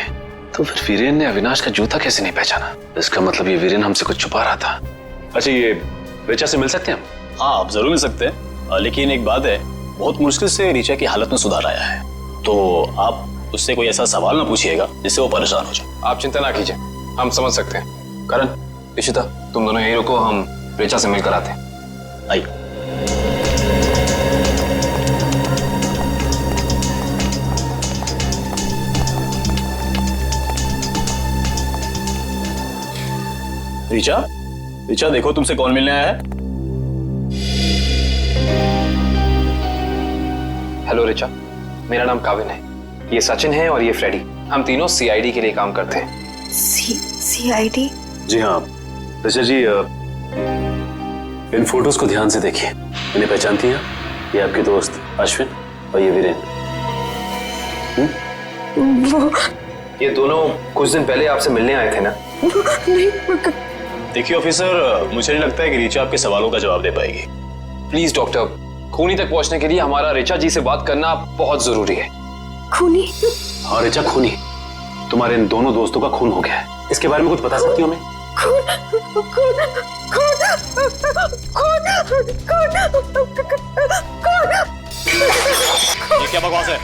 तो फिर वीरेन ने अविनाश का जूता कैसे नहीं पहचाना? इसका मतलब ये वीरेन हमसे कुछ छुपा रहा था। अच्छा, ये रीचा से मिल सकते हैं हम? हाँ, आप जरूर मिल सकते हैं, लेकिन एक बात है, बहुत मुश्किल से रीचा की हालत में सुधार आया है, तो आप उससे कोई ऐसा सवाल ना पूछिएगा जिससे वो परेशान हो जाए। आप चिंता ना कीजिए, हम समझ सकते हैं। करण, इशिता, तुम दोनों यहीं रुको, हम ऋचा से मिलकर आते हैं। आइए। ऋचा, ऋचा देखो तुमसे कौन मिलने आया है। हेलो ऋचा, मेरा नाम काविन है, ये सचिन है और ये फ्रेडी। हम तीनों सीआईडी के लिए काम करते हैं। सीआईडी? जी हाँ ऋचा जी, इन फोटोज को ध्यान से देखिए। इन्हें पहचानती हैं? ये आपके दोस्त अश्विन और ये वीरेन। ये दोनों कुछ दिन पहले आपसे मिलने आए थे ना? देखिए ऑफिसर, मुझे नहीं लगता है कि ऋचा आपके सवालों का जवाब दे पाएगी। प्लीज डॉक्टर, खूनी तक पहुंचने के लिए हमारा ऋचा जी से बात करना बहुत जरूरी है। खूनी? हाँ ऋचा, खूनी। तुम्हारे इन दोनों दोस्तों का खून हो गया है। इसके बारे में कुछ बता सकती हो हमें? ये क्या बकवास है?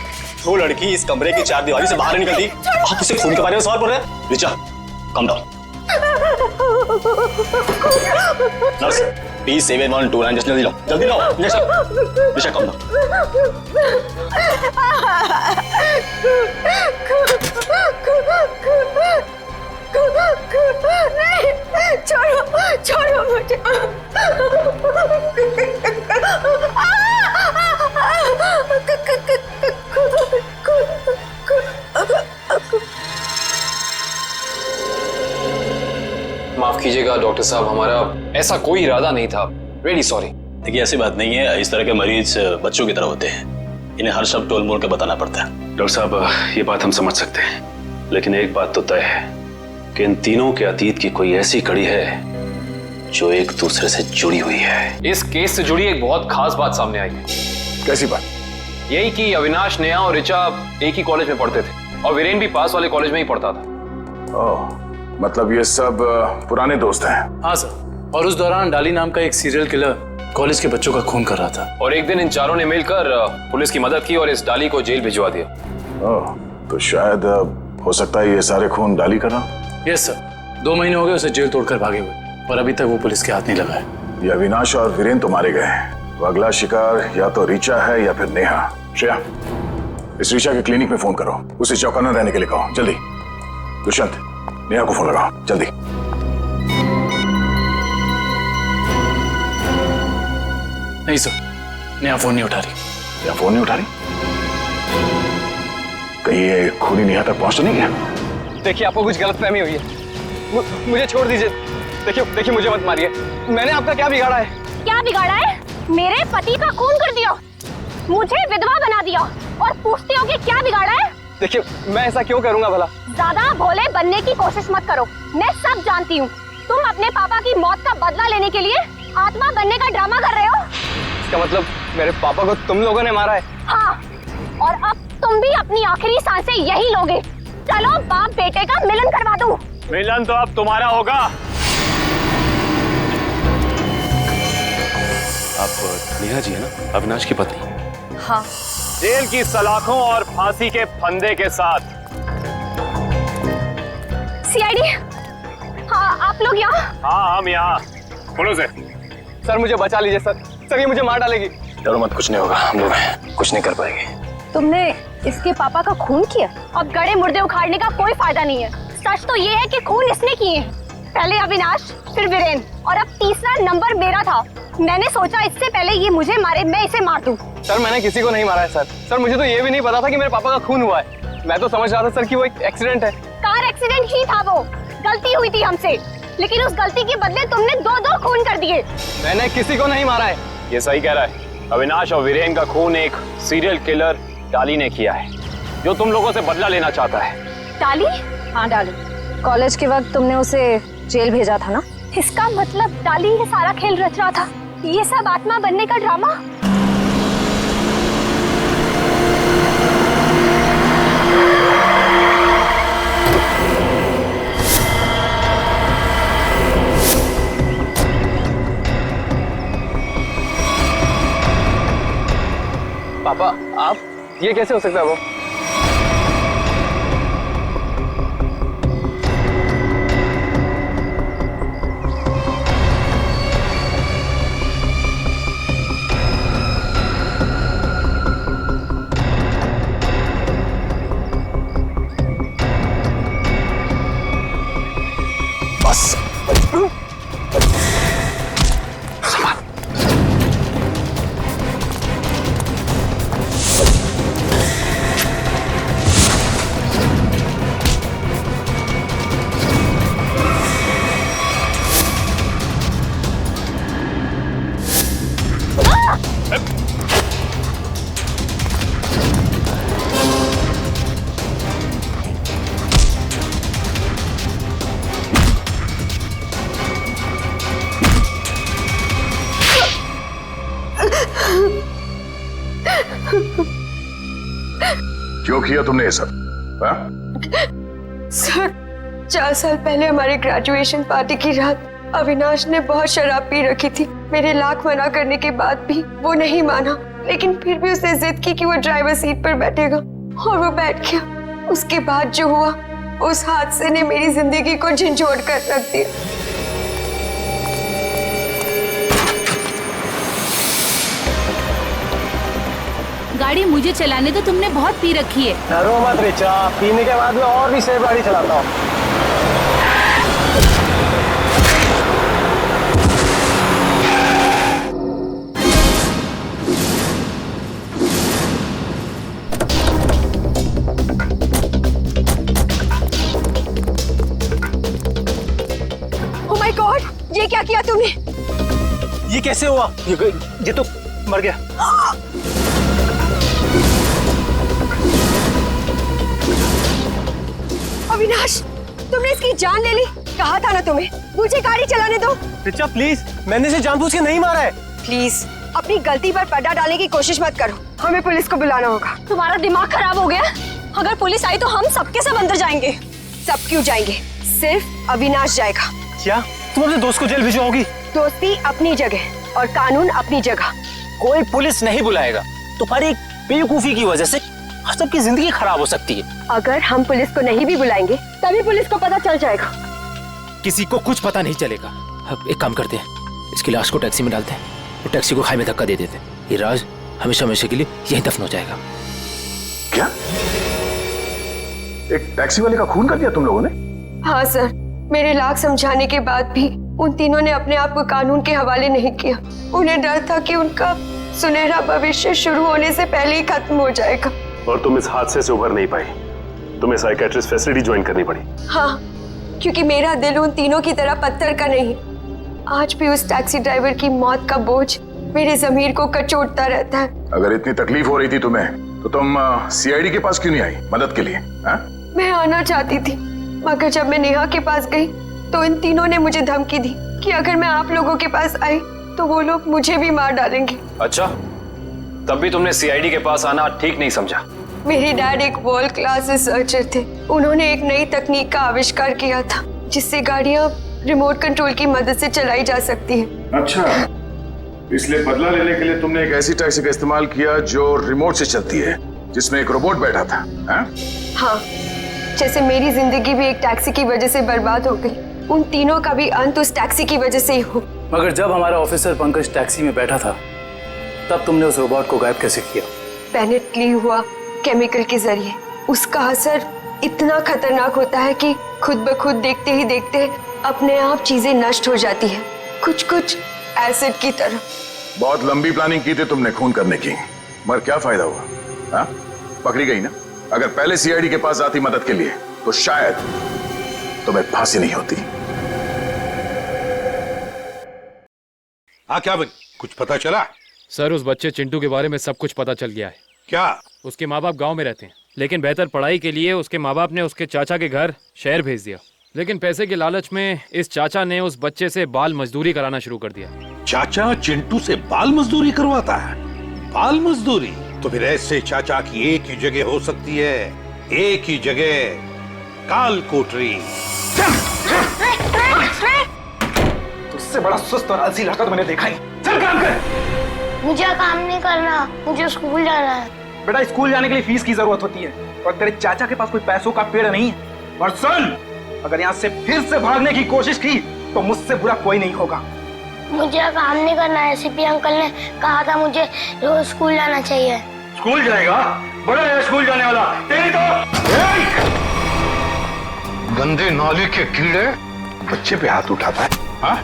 वो लड़की इस कमरे की चार दीवारी से बाहर निकलती, आप उसे खून के बारे में सवाल कर रहे हैं? Richa, come down. Nurse, please 7129 just जल्दी लो, जल्दी लो इंजेक्शन। Richa, come down. छोड़ो, छोड़ो मुझे। माफ कीजिएगा डॉक्टर साहब, हमारा ऐसा कोई इरादा नहीं था। Really sorry. देखिए ऐसी बात नहीं है, इस तरह के मरीज बच्चों की तरह होते हैं, इन्हें हर शब्द टोल मोल के बताना पड़ता है। डॉक्टर साहब, ये बात हम समझ सकते हैं, लेकिन एक बात तो तय है कि इन तीनों के अतीत की कोई ऐसी कड़ी है जो एक दूसरे से जुड़ी हुई है। इस केस से जुड़ी एक बहुत खास बात सामने आई है। कैसी बात? यही कि अविनाश, नेहा और ऋचा एक ही कॉलेज में पढ़ते थे और वीरेन भी पास वाले कॉलेज में ही पढ़ता था। ओह, मतलब ये सब पुराने दोस्त हैं? हाँ सर, और उस दौरान डाली नाम का एक सीरियल किलर कॉलेज के बच्चों का खून कर रहा था। और एक दिन इन चारों ने मिलकर पुलिस की मदद की और इस डाली को जेल भिजवा दिया। ओह, तो शायद हो सकता है ये सारे खून डाली कर रहा। यस सर, 2 महीने हो गए उसे जेल तोड़कर भागे हुए, और अभी तक वो पुलिस के हाथ नहीं लगा है। ये अविनाश और वीरेन तो मारे गए हैं, अगला शिकार या तो ऋचा है या फिर नेहा। श्रेया, इस ऋचा के क्लिनिक में फोन करो, उसे चौकन्ना रहने के लिए कहो, जल्दी। दुष्यंत, नेहा को फोन लगाओ, जल्दी। नहीं सर, नेहा फोन नहीं उठा रही। नेहा फोन नहीं उठा रही? कहीं ये खूनी नेहा तक पहुंच तो नहीं गया? देखिए, आपको कुछ गलतफहमी हुई है। मुझे छोड़ दीजिए। देखिए मुझे मत मारिए। मैंने आपका क्या बिगाड़ा है? क्या बिगाड़ा है? मेरे पति का खून कर दिया, मुझे विधवा बना दिया, और पूछते हो कि क्या बिगाड़ा है? देखिए, मैं ऐसा क्यों करूंगा भला? ज्यादा भोले बनने की कोशिश मत करो, मैं सब जानती हूँ। तुम अपने पापा की मौत का बदला लेने के लिए आत्मा बनने का ड्रामा कर रहे हो। इसका मतलब मेरे पापा को तुम लोगों ने मारा है? हाँ, और अब तुम भी अपनी आखिरी सांसें यही लोगे। चलो बाप बेटे का मिलन करवा दूं। मिलन तो अब तुम्हारा होगा। आप नेहा जी है ना, अविनाश की पत्नी? हाँ। जेल की सलाखों और फांसी के फंदे के साथ। सीआईडी? हाँ, आप लोग यहाँ? हाँ, हम यहाँ। बोलो से। सर मुझे बचा लीजिए सर। सर ये मुझे मार डालेगी। डरो मत, कुछ नहीं होगा, हम लोग कुछ नहीं कर पाएंगे। तुमने इसके पापा का खून किया? अब गड़े मुर्दे उखाड़ने का कोई फायदा नहीं है। सच तो ये है कि खून इसने किए, पहले अविनाश, फिर वीरेन, और अब तीसरा नंबर मेरा था। मैंने सोचा इससे पहले ये मुझे मारे, मैं इसे मार दूं। सर मैंने किसी को नहीं मारा है सर। सर मुझे तो ये भी नहीं पता था कि मेरे पापा का खून हुआ है। मैं तो समझ रहा था सर कि वो एक एक्सीडेंट है। कार एक्सीडेंट ही था, वो गलती हुई थी हमसे, लेकिन उस गलती के बदले तुमने 2-2 खून कर दिए। मैंने किसी को नहीं मारा है। ये सही कह रहा है, अविनाश और वीरेन का खून एक सीरियल किलर डाली ने किया है, जो तुम लोगों से बदला लेना चाहता है। डाली? हाँ डाली। कॉलेज के वक्त तुमने उसे जेल भेजा था ना? इसका मतलब डाली ये सारा खेल रच रहा था, ये सब आत्मा बनने का ड्रामा। पापा, आप ये कैसे हो सकता है? वो क्यों किया तुमने ये सब? हाँ? सर 4 साल पहले हमारी ग्रेजुएशन पार्टी की रात अविनाश ने बहुत शराब पी रखी थी। मेरे लाख मना करने के बाद भी वो नहीं माना, लेकिन फिर भी उसने जिद की कि वो ड्राइवर सीट पर बैठेगा और वो बैठ गया। उसके बाद जो हुआ, उस हादसे ने मेरी जिंदगी को झंझोड़ कर रख दिया। गाड़ी मुझे चलाने तो तुमने बहुत पी रखी है। डरो मत रिचा, पीने के बाद में और भी सेफ गाड़ी चलाता हूँ। ओह माय गॉड, ये क्या किया तुमने? ये कैसे हुआ? ये तो मर गया। अविनाश, तुमने इसकी जान ले ली। कहा था ना तुम्हें, मुझे गाड़ी चलाने दो। रिचा प्लीज, मैंने इसे जानबूझ के नहीं मारा है। प्लीज अपनी गलती पर पर्दा डालने की कोशिश मत करो। हमें पुलिस को बुलाना होगा। तुम्हारा दिमाग खराब हो गया? अगर पुलिस आई तो हम सबके सब अंदर जाएंगे। सब क्यों जाएंगे? सिर्फ अविनाश जाएगा। क्या तुम अपने दोस्त को जेल भिजवाओगी? दोस्ती अपनी जगह और कानून अपनी जगह। कोई पुलिस नहीं बुलाएगा। तुम्हारी बेवकूफी की वजह से सबकी जिंदगी खराब हो सकती है। अगर हम पुलिस को नहीं भी बुलाएंगे तभी पुलिस को पता चल जाएगा। किसी को कुछ पता नहीं चलेगा। अब एक काम करते हैं, इसकी लाश को टैक्सी में डालते हैं और टैक्सी को खाई में धक्का दे देते हैं। ये राज हमेशा हमेशा के लिए यहीं दफन हो जाएगा। क्या? एक टैक्सी वाले का खून कर दिया तुम लोगों ने? हाँ सर, मेरे लाख समझाने के बाद भी उन तीनों ने अपने आप को कानून के हवाले नहीं किया। उन्हें डर था कि उनका सुनहरा भविष्य शुरू होने से पहले ही खत्म हो जाएगा। और तुम इस हादसे से उभर नहीं पाई, तुम्हें साइकेट्रिस्ट फैसिलिटी ज्वाइन करनी पड़ी। हाँ, क्योंकि मेरा दिल उन तीनों की तरह पत्थर का नहीं। आज भी उस टैक्सी ड्राइवर की मौत का बोझ मेरे ज़मीर को कचोटता रहता है। अगर इतनी तकलीफ हो रही थी तुम्हें, तो तुम सीआईडी के पास क्यों नहीं आई मदद के लिए? हा? मैं आना चाहती थी, मगर जब मैं नेहा के पास गई तो इन तीनों ने मुझे धमकी दी कि अगर मैं आप लोगों के पास आई तो वो लोग मुझे भी मार डालेंगे। अच्छा, तब भी तुमने सीआईडी के पास आना ठीक नहीं समझा? मेरे डैड एक वर्ल्ड क्लास रिसर्चर थे। उन्होंने एक नई तकनीक का आविष्कार किया था जिससे गाड़ियां रिमोट कंट्रोल की मदद से चलाई जा सकती हैं। अच्छा, इसलिए बदला लेने के लिए तुमने एक ऐसी टैक्सी का इस्तेमाल किया जो रिमोट से चलती है, जिसमें एक रोबोट बैठा था। हाँ, जैसे मेरी जिंदगी भी एक टैक्सी की वजह से बर्बाद हो गई, उन तीनों का भी अंत उस टैक्सी की वजह से ही हो। मगर जब हमारा ऑफिसर पंकज टैक्सी में बैठा था, तब तुमने उस रोबोट को गायब कैसे किया? पेनिटली हुआ केमिकल के जरिए। उसका असर इतना खतरनाक होता है कि खुद ब खुद देखते ही देखते अपने आप चीजें नष्ट हो जाती है, कुछ कुछ एसिड की तरह। बहुत लंबी प्लानिंग की थी तुमने खून करने की, मगर क्या फायदा हुआ? हाँ? पकड़ी गई ना। अगर पहले सीआईडी के पास आती मदद के लिए तो शायद तुम्हें फांसी नहीं होती। हाँ, क्या बनी? कुछ पता चला? सर, उस बच्चे चिंटू के बारे में सब कुछ पता चल गया है। क्या? उसके माँ बाप गांव में रहते हैं, लेकिन बेहतर पढ़ाई के लिए उसके माँ बाप ने उसके चाचा के घर शहर भेज दिया। लेकिन पैसे के लालच में इस चाचा ने उस बच्चे से बाल मजदूरी कराना शुरू कर दिया। चाचा चिंटू से बाल मजदूरी करवाता है? बाल मजदूरी? तो फिर ऐसे चाचा की एक ही जगह हो सकती है, एक ही जगह, काल कोठरी। तुझसे बड़ा सुस्त और आलसी लड़का तो मैंने देखा ही। चल काम कर। मुझे काम नहीं करना, मुझे स्कूल जाना है। बेटा, स्कूल जाने के लिए फीस की जरूरत होती है और तेरे चाचा के पास कोई पैसों का पेड़ नहीं है। और सुन, अगर यहाँ से फिर से भागने की कोशिश की तो मुझसे बुरा कोई नहीं होगा। मुझे काम नहीं करना है। सीपी अंकल ने कहा था मुझे रोज स्कूल जाना चाहिए। स्कूल जाएगा? बड़ा है स्कूल जाने वाला। तेरी तो गंदे नाले के कीड़े बच्चे पे हाथ उठाता है। हाँ?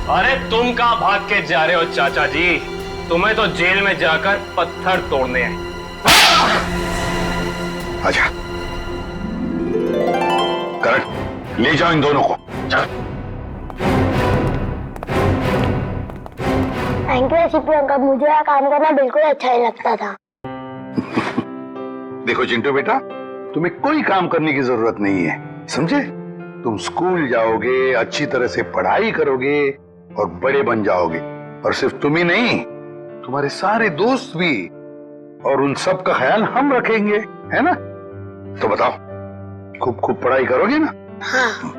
अरे तुम कहाँ भाग के जा रहे हो चाचा जी? तुम्हें तो जेल में जाकर पत्थर तोड़ने हैं। आजा, करण, ले जाओ इन दोनों को। थैंक यू सीपी अंकल, मुझे यहाँ काम करना बिल्कुल अच्छा नहीं लगता था। देखो चिंटू बेटा, तुम्हें कोई काम करने की जरूरत नहीं है, समझे? तुम स्कूल जाओगे, अच्छी तरह से पढ़ाई करोगे और बड़े बन जाओगे। और सिर्फ तुम ही नहीं, तुम्हारे सारे दोस्त भी, और उन सब का ख्याल हम रखेंगे, है ना? तो बताओ, खूब खूब पढ़ाई करोगे ना? हाँ,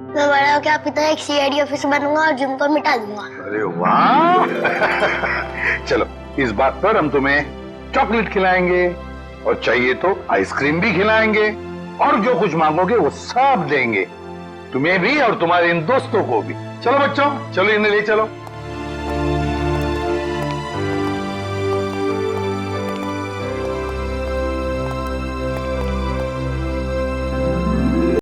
मैं बड़ा होकर आपकी तरह एक सीआईडी ऑफिसर बनूंगा और जुम्मन को मिटा दूंगा। अरे वाह! चलो, इस बात पर हम तुम्हें चॉकलेट खिलाएंगे और चाहिए तो आइसक्रीम भी खिलाएंगे, और जो कुछ मांगोगे वो सब देंगे, तुम्हें भी और तुम्हारे इन दोस्तों को भी। चलो बच्चों, चलो इन्हें ले चलो।